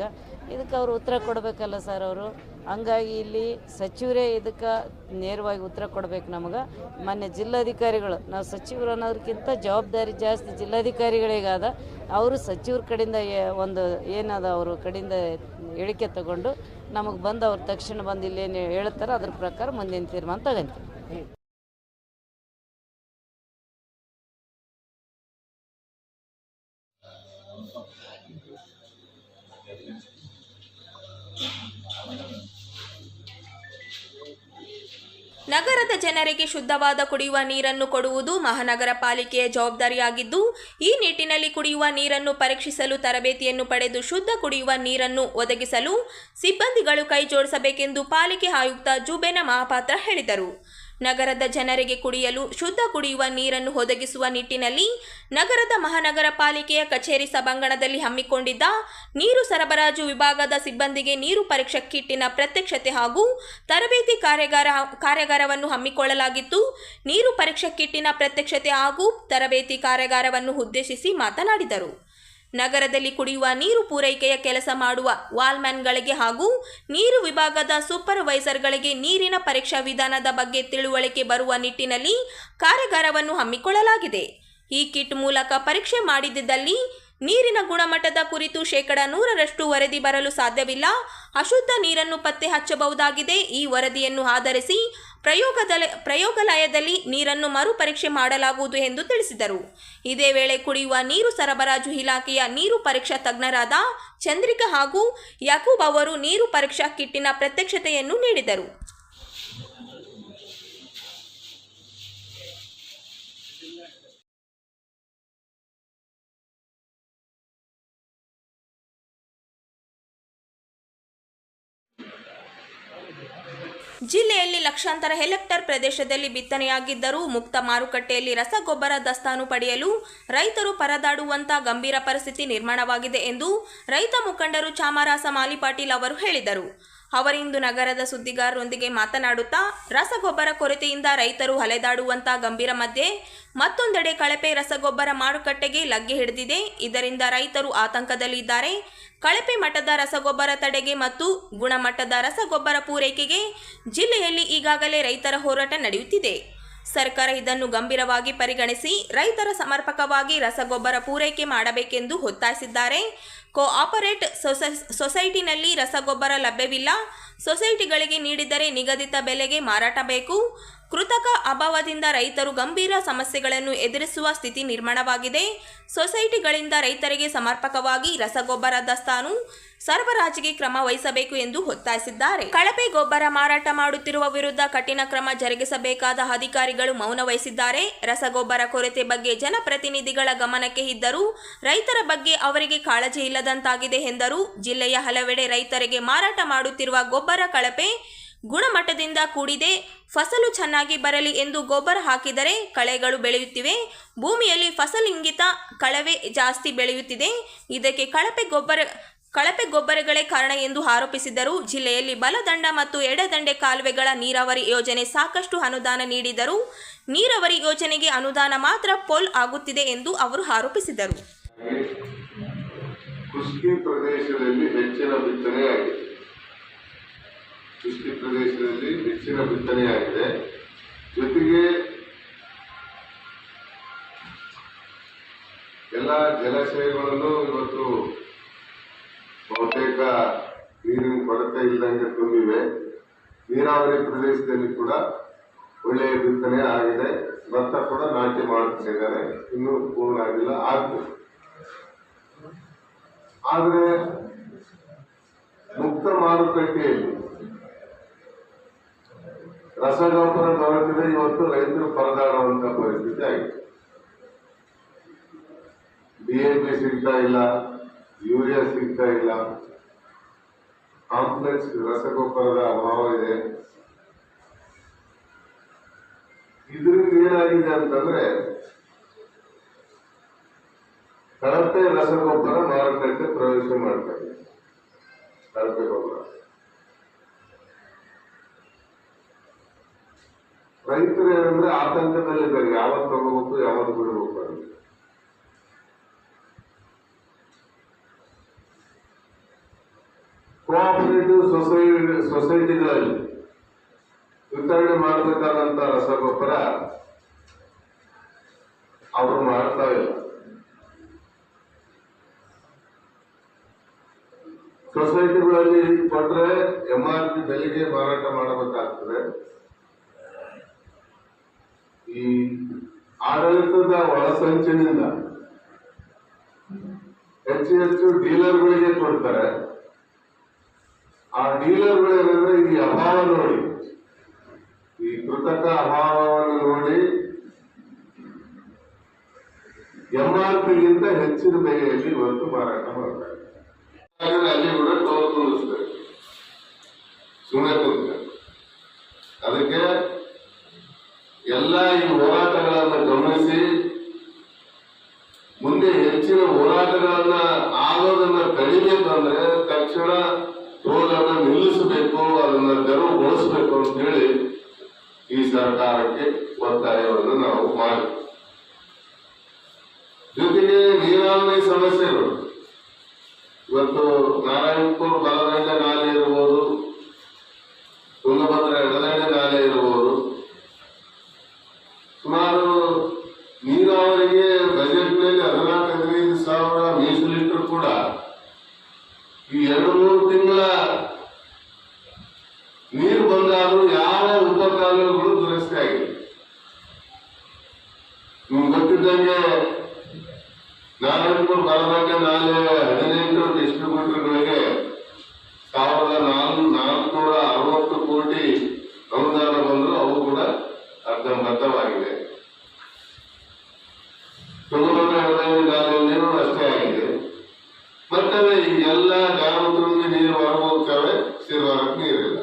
ಇದಕ್ಕೆ ಅವರು ಉತ್ತರ ಕೊಡಬೇಕಲ್ಲ ಸರ್ ಅವರು. ಹಂಗಾಗಿ ಇಲ್ಲಿ ಸಚಿವರೇ ಇದಕ್ಕೆ ನೇರವಾಗಿ ಉತ್ತರ ಕೊಡಬೇಕು ನಮಗೆ. ಮೊನ್ನೆ ಜಿಲ್ಲಾಧಿಕಾರಿಗಳು, ನಾವು ಸಚಿವರು ಅನ್ನೋದಕ್ಕಿಂತ ಜವಾಬ್ದಾರಿ ಜಾಸ್ತಿ ಜಿಲ್ಲಾಧಿಕಾರಿಗಳಿಗಾದ. ಅವರು ಸಚಿವ್ರ ಕಡೆಯಿಂದ ಒಂದು ಏನದ ಅವ್ರ ಕಡೆಯಿಂದ ಹೇಳಿಕೆ ತಗೊಂಡು ನಮಗೆ ಬಂದು ಅವ್ರು ತಕ್ಷಣ ಬಂದು ಇಲ್ಲೇನು ಹೇಳ್ತಾರೆ ಅದ್ರ ಪ್ರಕಾರ ಮುಂದಿನ ತೀರ್ಮಾನ ತಗೊಂತೀವಿ. ನಗರದ ಜನರಿಗೆ ಶುದ್ಧವಾದ ಕುಡಿಯುವ ನೀರನ್ನು ಕೊಡುವುದು ಮಹಾನಗರ ಪಾಲಿಕೆಯ ಜವಾಬ್ದಾರಿಯಾಗಿದ್ದು, ಈ ನಿಟ್ಟಿನಲ್ಲಿ ಕುಡಿಯುವ ನೀರನ್ನು ಪರೀಕ್ಷಿಸಲು ತರಬೇತಿಯನ್ನು ಪಡೆದು ಶುದ್ಧ ಕುಡಿಯುವ ನೀರನ್ನು ಒದಗಿಸಲು ಸಿಬ್ಬಂದಿಗಳು ಕೈಜೋಡಿಸಬೇಕೆಂದು ಪಾಲಿಕೆ ಆಯುಕ್ತ ಜುಬೇನ ಮಹಾಪಾತ್ರ ಹೇಳಿದರು. ನಗರದ ಜನರಿಗೆ ಕುಡಿಯಲು ಶುದ್ಧ ಕುಡಿಯುವ ನೀರನ್ನು ಒದಗಿಸುವ ನಿಟ್ಟಿನಲ್ಲಿ ನಗರದ ಮಹಾನಗರ ಪಾಲಿಕೆಯ ಕಚೇರಿ ಸಭಾಂಗಣದಲ್ಲಿ ಹಮ್ಮಿಕೊಂಡಿದ್ದ ನೀರು ಸರಬರಾಜು ವಿಭಾಗದ ಸಿಬ್ಬಂದಿಗೆ ನೀರು ಪರೀಕ್ಷಾ ಕಿಟ್ಟಿನ ಪ್ರತ್ಯಕ್ಷತೆ ಹಾಗೂ ತರಬೇತಿ ಕಾರ್ಯಾಗಾರವನ್ನು ಹಮ್ಮಿಕೊಳ್ಳಲಾಗಿತ್ತು. ನೀರು ಪರೀಕ್ಷಾ ಕಿಟ್ಟಿನ ಪ್ರತ್ಯಕ್ಷತೆ ಹಾಗೂ ತರಬೇತಿ ಕಾರ್ಯಾಗಾರವನ್ನು ಉದ್ದೇಶಿಸಿ ಮಾತನಾಡಿದರು. ನಗರದಲ್ಲಿ ಕುಡಿಯುವ ನೀರು ಪೂರೈಕೆಯ ಕೆಲಸ ಮಾಡುವ ವಾಲ್ಮ್ಯಾನ್ಗಳಿಗೆ ಹಾಗೂ ನೀರು ವಿಭಾಗದ ಸೂಪರ್ವೈಸರ್ಗಳಿಗೆ ನೀರಿನ ಪರೀಕ್ಷಾ ವಿಧಾನದ ಬಗ್ಗೆ ತಿಳುವಳಿಕೆ ಬರುವ ನಿಟ್ಟಿನಲ್ಲಿ ಕಾರ್ಯಾಗಾರವನ್ನು ಹಮ್ಮಿಕೊಳ್ಳಲಾಗಿದೆ. ಈ ಕಿಟ್ ಮೂಲಕ ಪರೀಕ್ಷೆ ಮಾಡಿದ್ದಲ್ಲಿ ನೀರಿನ ಗುಣಮಟ್ಟದ ಕುರಿತು 100% ವರದಿ ಬರಲು ಸಾಧ್ಯವಿಲ್ಲ. ಅಶುದ್ಧ ನೀರನ್ನು ಪತ್ತೆ ಹಚ್ಚಬಹುದಾಗಿದೆ. ಈ ವರದಿಯನ್ನು ಆಧರಿಸಿ ಪ್ರಯೋಗಾಲಯದಲ್ಲಿ ನೀರನ್ನು ಮರುಪರೀಕ್ಷೆ ಮಾಡಲಾಗುವುದು ಎಂದು ತಿಳಿಸಿದರು. ಇದೇ ವೇಳೆ ಕುಡಿಯುವ ನೀರು ಸರಬರಾಜು ಇಲಾಖೆಯ ನೀರು ಪರೀಕ್ಷಾ ತಜ್ಞರಾದ ಚಂದ್ರಿಕಾ ಹಾಗೂ ಯಾಕೂಬ್ ಅವರು ನೀರು ಪರೀಕ್ಷಾ ಕಿಟ್ಟಿನ ಪ್ರತ್ಯಕ್ಷತೆಯನ್ನು ನೀಡಿದರು. ಜಿಲ್ಲೆಯಲ್ಲಿ ಲಕ್ಷಾಂತರ ಹೆಕ್ಟೇರ್ ಪ್ರದೇಶದಲ್ಲಿ ಬಿತ್ತನೆಯಾಗಿದ್ದರೂ ಮುಕ್ತ ಮಾರುಕಟ್ಟೆಯಲ್ಲಿ ರಸಗೊಬ್ಬರ ದಾಸ್ತಾನು ಪಡೆಯಲು ರೈತರು ಪರದಾಡುವಂಥ ಗಂಭೀರ ಪರಿಸ್ಥಿತಿ ನಿರ್ಮಾಣವಾಗಿದೆ ಎಂದು ರೈತ ಮುಖಂಡರು ಚಾಮರಾಸ ಮಾಲಿಪಾಟೀಲ್ ಅವರು ಹೇಳಿದರು. ಅವರಿಂದು ನಗರದ ಸುದ್ದಿಗಾರರೊಂದಿಗೆ ಮಾತನಾಡುತ್ತಾ ರಸಗೊಬ್ಬರ ಕೊರತೆಯಿಂದ ರೈತರು ಅಲೆದಾಡುವಂಥ ಗಂಭೀರ ಮಧ್ಯೆ ಮತ್ತೊಂದೆಡೆ ಕಳಪೆ ರಸಗೊಬ್ಬರ ಮಾರುಕಟ್ಟೆಗೆ ಲಗ್ಗೆ ಹಿಡಿದಿದೆ. ಇದರಿಂದ ರೈತರು ಆತಂಕದಲ್ಲಿದ್ದಾರೆ. ಕಳಪೆ ಮಟ್ಟದ ರಸಗೊಬ್ಬರ ತಡೆಗೆ ಮತ್ತು ಗುಣಮಟ್ಟದ ರಸಗೊಬ್ಬರ ಪೂರೈಕೆಗೆ ಜಿಲ್ಲೆಯಲ್ಲಿ ಈಗಾಗಲೇ ರೈತರ ಹೋರಾಟ ನಡೆಯುತ್ತಿದೆ. ಸರ್ಕಾರ ಇದನ್ನು ಗಂಭೀರವಾಗಿ ಪರಿಗಣಿಸಿ ರೈತರ ಸಮರ್ಪಕವಾಗಿ ರಸಗೊಬ್ಬರ ಪೂರೈಕೆ ಮಾಡಬೇಕೆಂದು ಒತ್ತಾಯಿಸಿದ್ದಾರೆ. ಕೋಆಪರೇಟ್ ಸೊಸೈಟಿನಲ್ಲಿ ರಸಗೊಬ್ಬರ ಲಭ್ಯವಿಲ್ಲ. ಸೊಸೈಟಿಗಳಿಗೆ ನೀಡಿದರೆ ನಿಗದಿತ ಬೆಲೆಗೆ ಮಾರಾಟ ಬೇಕು. ಕೃತಕ ಅಭಾವದಿಂದ ರೈತರು ಗಂಭೀರ ಸಮಸ್ಯೆಗಳನ್ನು ಎದುರಿಸುವ ಸ್ಥಿತಿ ನಿರ್ಮಾಣವಾಗಿದೆ. ಸೊಸೈಟಿಗಳಿಂದ ರೈತರಿಗೆ ಸಮರ್ಪಕವಾಗಿ ರಸಗೊಬ್ಬರ ದಾಸ್ತಾನು ಸರಬರಾಜಿಗೆ ಕ್ರಮ ವಹಿಸಬೇಕು ಎಂದು ಒತ್ತಾಯಿಸಿದ್ದಾರೆ. ಕಳಪೆ ಗೊಬ್ಬರ ಮಾರಾಟ ಮಾಡುತ್ತಿರುವ ವಿರುದ್ಧ ಕಠಿಣ ಕ್ರಮ ಜರುಗಿಸಬೇಕಾದ ಅಧಿಕಾರಿಗಳು ಮೌನ ವಹಿಸಿದ್ದಾರೆ. ರಸಗೊಬ್ಬರ ಕೊರತೆ ಬಗ್ಗೆ ಜನಪ್ರತಿನಿಧಿಗಳ ಗಮನಕ್ಕೆ ಇದ್ದರೂ ರೈತರ ಬಗ್ಗೆ ಅವರಿಗೆ ಕಾಳಜಿ ಇಲ್ಲದಂತಾಗಿದೆ ಎಂದರು. ಜಿಲ್ಲೆಯ ಹಲವೆಡೆ ರೈತರಿಗೆ ಮಾರಾಟ ಮಾಡುತ್ತಿರುವ ಗೊಬ್ಬರ ಕಳಪೆ ಗುಣಮಟ್ಟದಿಂದ ಕೂಡಿದೆ. ಫಸಲು ಚೆನ್ನಾಗಿ ಬರಲಿ ಎಂದು ಗೊಬ್ಬರ ಹಾಕಿದರೆ ಕಳೆಗಳು ಬೆಳೆಯುತ್ತಿವೆ. ಭೂಮಿಯಲ್ಲಿ ಫಸಲಿಂಗಿತ ಕಳವೆ ಜಾಸ್ತಿ ಬೆಳೆಯುತ್ತಿದೆ. ಇದಕ್ಕೆ ಕಳಪೆ ಗೊಬ್ಬರಗಳೇ ಕಾರಣ ಎಂದು ಆರೋಪಿಸಿದರು. ಜಿಲ್ಲೆಯಲ್ಲಿ ಬಲದಂಡ ಮತ್ತು ಎಡದಂಡೆ ಕಾಲುವೆಗಳ ನೀರಾವರಿ ಯೋಜನೆ ಸಾಕಷ್ಟು ಅನುದಾನ ನೀಡಿದರೂ ನೀರಾವರಿ ಯೋಜನೆಗೆ ಅನುದಾನ ಮಾತ್ರ ಪೋಲ್ ಆಗುತ್ತಿದೆ ಎಂದು ಅವರು ಆರೋಪಿಸಿದರು. ಕೃಷಿ ಪ್ರದೇಶದಲ್ಲಿ ಹೆಚ್ಚಿನ ಬಿತ್ತನೆಯಾಗಿದೆ. ಜೊತೆಗೆ ಎಲ್ಲ ಜಲಾಶಯಗಳನ್ನು ಇವತ್ತು ಬಹುತೇಕ ನೀರಿನ ಕೊರತೆ ಇಲ್ಲದಂಗೆ ತುಂಬಿವೆ. ನೀರಾವರಿ ಪ್ರದೇಶದಲ್ಲಿ ಕೂಡ ಒಳ್ಳೆಯ ಬಿತ್ತನೆ ಆಗಿದೆ. ಭತ್ತ ಕೂಡ ನಾಟಿ ಮಾಡುತ್ತಿದ್ದಾರೆ. ಇನ್ನೂ ಪೂರ್ಣ ಆಗಿಲ್ಲ, ಆಗ್ತದೆ. ಆದರೆ ಮುಕ್ತ ಮಾರುಕಟ್ಟೆಯಲ್ಲಿ ರಸಗೊಬ್ಬರ ದೊರಕಿದೆ. ಇವತ್ತು ರೈತರು ಪರದಾಡುವಂತ ಪರಿಸ್ಥಿತಿ ಆಗಿದೆ. ಡಿಎಪಿ ಸಿಗ್ತಾ ಇಲ್ಲ, ಯೂರಿಯಾ ಸಿಗ್ತಾ ಇಲ್ಲ, ಕಾಂಪ್ಲೆಕ್ಸ್ ರಸಗೊಬ್ಬರದ ಅಭಾವ ಇದೆ. ಇದರಿಂದ ಏನಾಗಿದೆ ಅಂತಂದ್ರೆ ಕಳಪೆ ರಸಗೊಬ್ಬರ ಮಾರುಕಟ್ಟೆ ಪ್ರವೇಶ ಮಾಡ್ತಾರೆ. ಕಳಪೆ ಗೊಬ್ಬರ ರೈತರು ಏನಂದ್ರೆ ಆತಂಕದಲ್ಲಿದ್ದಾರೆ. ಯಾವತ್ತು ತಗೋಬೇಕು, ಯಾವತ್ತು ಬಿಡಬೇಕು ಅಂತ. ಕೋಆಪರೇಟಿವ್ ಸೊಸೈಟಿಗಳಲ್ಲಿ ವಿತರಣೆ ಮಾಡಬೇಕಾದಂತ ರಸಗೊಬ್ಬರ ಅವರು ಮಾಡ್ತಾ ಇಲ್ಲ. ಸೊಸೈಟಿಗಳಲ್ಲಿ ಕೊಟ್ರೆ MRP ಬೆಲೆಗೆ ಮಾರಾಟ ಮಾಡಬೇಕಾಗ್ತದೆ. ಈ ಆಡಳಿತದ ಒಳಸಂಚಿನಿಂದ ಹೆಚ್ಚು ಡೀಲರ್ಗಳಿಗೆ ಕೊಡ್ತಾರೆ. ಆ ಡೀಲರ್ಗಳು ಏನಂದ್ರೆ ಈ ಅಭಾವ ನೋಡಿ, ಈ ಕೃತಕ ಅಭಾವವನ್ನು ನೋಡಿ MRPಗಿಂತ ಹೆಚ್ಚಿನ ಬೆಲೆಯಲ್ಲಿ ಇವತ್ತು ಮಾರಾಟ ಮಾಡ್ತಾರೆ. ಅಲ್ಲಿ ಕೂಡ ಟೋಲ್ ತುಂಬಿಸ್ಬೇಕು, ಸುಮ್ಮನೆ ತುಂಬ. ಅದಕ್ಕೆ ಎಲ್ಲ ಈ ಹೋರಾಟಗಳನ್ನು ಗಮನಿಸಿ ಮುಂದೆ ಹೆಚ್ಚಿನ ಹೋರಾಟಗಳನ್ನ ಆಗೋದನ್ನ ಕಡಿಮೆ ತಂದ್ರೆ ತಕ್ಷಣ ಟೋಲ್ ಅನ್ನು ನಿಲ್ಲಿಸಬೇಕು, ಅದನ್ನ ತೆರವುಗೊಳಿಸಬೇಕು ಅಂತ ಹೇಳಿ ಈ ಸರ್ಕಾರಕ್ಕೆ ಒತ್ತಾಯವನ್ನು ನಾವು ಮಾಡಿ, ಜೊತೆಗೆ ನೀರಾವರಿ ಸಮಸ್ಯೆಗಳು ಇವತ್ತು ನಾರಾಯಣಪುರ ಬಲದಂಡೆ ನಾಲೆ ಇರಬಹುದು, ತುಂಗಭದ್ರಾ ಎಡದಂಡೆ ನಾಲೆ ಇರಬಹುದು, ಸುಮಾರು ನೀರಾವರಿಗೆ ಬಜೆಟ್ನಲ್ಲಿ 14-15 ಮೀಸಲಿಟ್ಟರು ಕೂಡ ಈ 2-3 ತಿಂಗಳ ನೀರು ಬಂದಾದ್ರೂ ಯಾವ ಉಪಕಾಲುವೆಗಳು ದುರಸ್ತಿ ಆಗಿದೆ. ನಿಮ್ಗೆ ಗೊತ್ತಿದ್ದಂಗೆ ನಾರಾಯಣಪುರ ಬಲದಂಡೆ ನಾಲೆ 15 ಡಿಸ್ಟ್ರಿಬ್ಯೂಟರ್ಗಳಿಗೆ 1460 ಕೋಟಿ ಅನುದಾನ ಬಂದ್ರು, ಅವು ಕೂಡ ಅರ್ಧಂಬರ್ಧವಾಗಿದೆ. ತುಂಗಭದ್ರಾ ಎಡದಂಡೆ ನಾಲೆಯಲ್ಲೇನೂ ಅಷ್ಟೇ ಆಗಿದೆ. ಮತ್ತೆ ಈ ಎಲ್ಲ ಡ್ಯಾಮ್ ತುಂಬಿ ನೀರು ಹೊರಗೋಗ್ತವೆ, ಸಿರುವಾರಕ್ಕೆ ನೀರಿಲ್ಲ.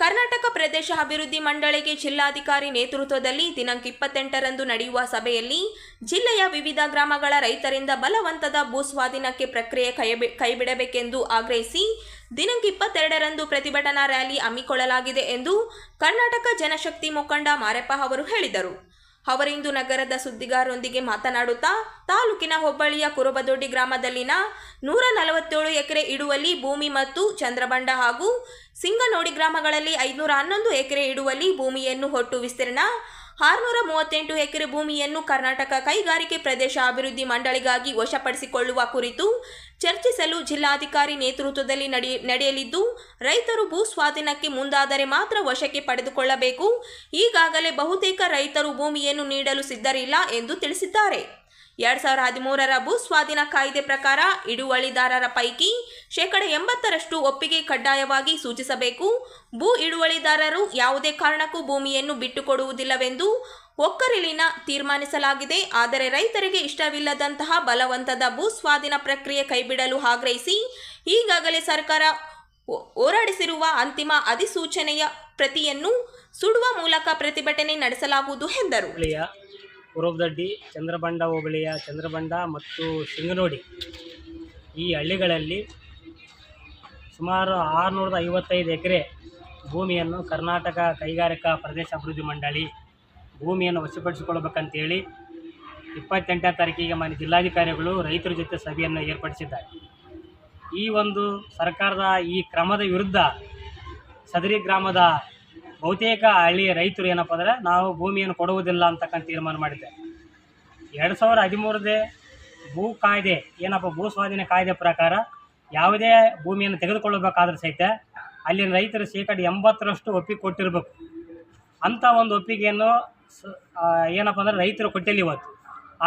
ಕರ್ನಾಟಕ ಪ್ರದೇಶ ಅಭಿವೃದ್ಧಿ ಮಂಡಳಿಗೆ ಜಿಲ್ಲಾಧಿಕಾರಿ ನೇತೃತ್ವದಲ್ಲಿ ದಿನಾಂಕ 28ರಂದು ನಡೆಯುವ ಸಭೆಯಲ್ಲಿ ಜಿಲ್ಲೆಯ ವಿವಿಧ ಗ್ರಾಮಗಳ ರೈತರಿಂದ ಬಲವಂತದ ಭೂಸ್ವಾಧೀನಕ್ಕೆ ಪ್ರಕ್ರಿಯೆ ಕೈಬಿಡಬೇಕೆಂದು ಆಗ್ರಹಿಸಿ ದಿನಾಂಕ 22ರಂದು ಪ್ರತಿಭಟನಾ ರ್ಯಾಲಿ ಹಮ್ಮಿಕೊಳ್ಳಲಾಗಿದೆ ಎಂದು ಕರ್ನಾಟಕ ಜನಶಕ್ತಿ ಮುಖಂಡ ಮಾರೆಪ್ಪ ಅವರು ಹೇಳಿದರು. ಅವರಿಂದು ನಗರದ ಸುದ್ದಿಗಾರರೊಂದಿಗೆ ಮಾತನಾಡುತ್ತಾ ತಾಲೂಕಿನ ಹೋಬಳಿಯ ಕುರುಬದೊಡ್ಡಿ ಗ್ರಾಮದಲ್ಲಿನ 147 ಎಕರೆ ಇಡುವಲ್ಲಿ ಭೂಮಿ ಮತ್ತು ಚಂದ್ರಬಂಡ ಹಾಗೂ ಸಿಂಗನೋಡಿ ಗ್ರಾಮಗಳಲ್ಲಿ 511 ಎಕರೆ ಇಡುವಲ್ಲಿ ಭೂಮಿಯನ್ನು ಒಟ್ಟು ವಿಸ್ತೀರ್ಣ 638 ಎಕರೆ ಭೂಮಿಯನ್ನು ಕರ್ನಾಟಕ ಕೈಗಾರಿಕೆ ಪ್ರದೇಶ ಅಭಿವೃದ್ಧಿ ಮಂಡಳಿಗಾಗಿ ವಶಪಡಿಸಿಕೊಳ್ಳುವ ಕುರಿತು ಚರ್ಚಿಸಲು ಜಿಲ್ಲಾಧಿಕಾರಿ ನೇತೃತ್ವದಲ್ಲಿ ನಡೆಯಲಿದ್ದು, ರೈತರು ಭೂ ಸ್ವಾಧೀನಕ್ಕೆ ಮುಂದಾದರೆ ಮಾತ್ರ ವಶಕ್ಕೆ ಪಡೆದುಕೊಳ್ಳಬೇಕು. ಈಗಾಗಲೇ ಬಹುತೇಕ ರೈತರು ಭೂಮಿಯನ್ನು ನೀಡಲು ಸಿದ್ಧರಿಲ್ಲ ಎಂದು ತಿಳಿಸಿದ್ದಾರೆ. 2013ರ ಭೂ ಸ್ವಾಧೀನ ಕಾಯ್ದೆ ಪ್ರಕಾರ ಹಿಡುವಳಿದಾರರ ಪೈಕಿ 80% ಒಪ್ಪಿಗೆ ಕಡ್ಡಾಯವಾಗಿ ಸೂಚಿಸಬೇಕು. ಭೂ ಹಿಡುವಳಿದಾರರು ಯಾವುದೇ ಕಾರಣಕ್ಕೂ ಭೂಮಿಯನ್ನು ಬಿಟ್ಟುಕೊಡುವುದಿಲ್ಲವೆಂದು ಒಕ್ಕಲಿನ ತೀರ್ಮಾನಿಸಲಾಗಿದೆ. ಆದರೆ ರೈತರಿಗೆ ಇಷ್ಟವಿಲ್ಲದಂತಹ ಬಲವಂತದ ಭೂ ಸ್ವಾಧೀನ ಪ್ರಕ್ರಿಯೆ ಕೈಬಿಡಲು ಆಗ್ರಹಿಸಿ ಈಗಾಗಲೇ ಸರ್ಕಾರ ಹೊರಡಿಸಿರುವ ಅಂತಿಮ ಅಧಿಸೂಚನೆಯ ಪ್ರತಿಯನ್ನು ಸುಡುವ ಮೂಲಕ ಪ್ರತಿಭಟನೆ ನಡೆಸಲಾಗುವುದು ಎಂದರು. ಕುರುಬದೊಡ್ಡಿ, ಚಂದ್ರಬಂಡ ಹೋಬಳಿಯ ಚಂದ್ರಬಂಡ ಮತ್ತು ಸಿಂಗನೋಡಿ ಈ ಹಳ್ಳಿಗಳಲ್ಲಿ ಸುಮಾರು 655 ಎಕರೆ ಭೂಮಿಯನ್ನು ಕರ್ನಾಟಕ ಕೈಗಾರಿಕಾ ಪ್ರದೇಶ ಅಭಿವೃದ್ಧಿ ಮಂಡಳಿ ಭೂಮಿಯನ್ನು ವಶಪಡಿಸಿಕೊಳ್ಳಬೇಕಂತೇಳಿ 28ನೇ ತಾರೀಕಿಗೆ ಮಾನ್ಯ ಜಿಲ್ಲಾಧಿಕಾರಿಗಳು ರೈತರ ಜೊತೆ ಸಭೆಯನ್ನು ಏರ್ಪಡಿಸಿದ್ದಾರೆ. ಈ ಒಂದು ಸರ್ಕಾರದ ಈ ಕ್ರಮದ ವಿರುದ್ಧ ಸದರಿ ಗ್ರಾಮದ ಬಹುತೇಕ ಹಳ್ಳಿಯ ರೈತರು ಏನಪ್ಪ ಅಂದರೆ ನಾವು ಭೂಮಿಯನ್ನು ಕೊಡುವುದಿಲ್ಲ ಅಂತಕ್ಕಂಥ ತೀರ್ಮಾನ ಮಾಡಿದ್ದಾರೆ. 2013ನೇ ಭೂ ಕಾಯ್ದೆ ಏನಪ್ಪ ಭೂ ಸ್ವಾಧೀನ ಕಾಯ್ದೆ ಪ್ರಕಾರ ಯಾವುದೇ ಭೂಮಿಯನ್ನು ತೆಗೆದುಕೊಳ್ಳಬೇಕಾದ್ರೆ ಸಹಿತ ಅಲ್ಲಿನ ರೈತರು 80% ಒಪ್ಪಿಗೆ ಕೊಟ್ಟಿರಬೇಕು. ಅಂಥ ಒಂದು ಒಪ್ಪಿಗೆಯನ್ನು ಏನಪ್ಪ ಅಂದರೆ ರೈತರು ಕೊಟ್ಟಿಲ್ಲ ಇವತ್ತು.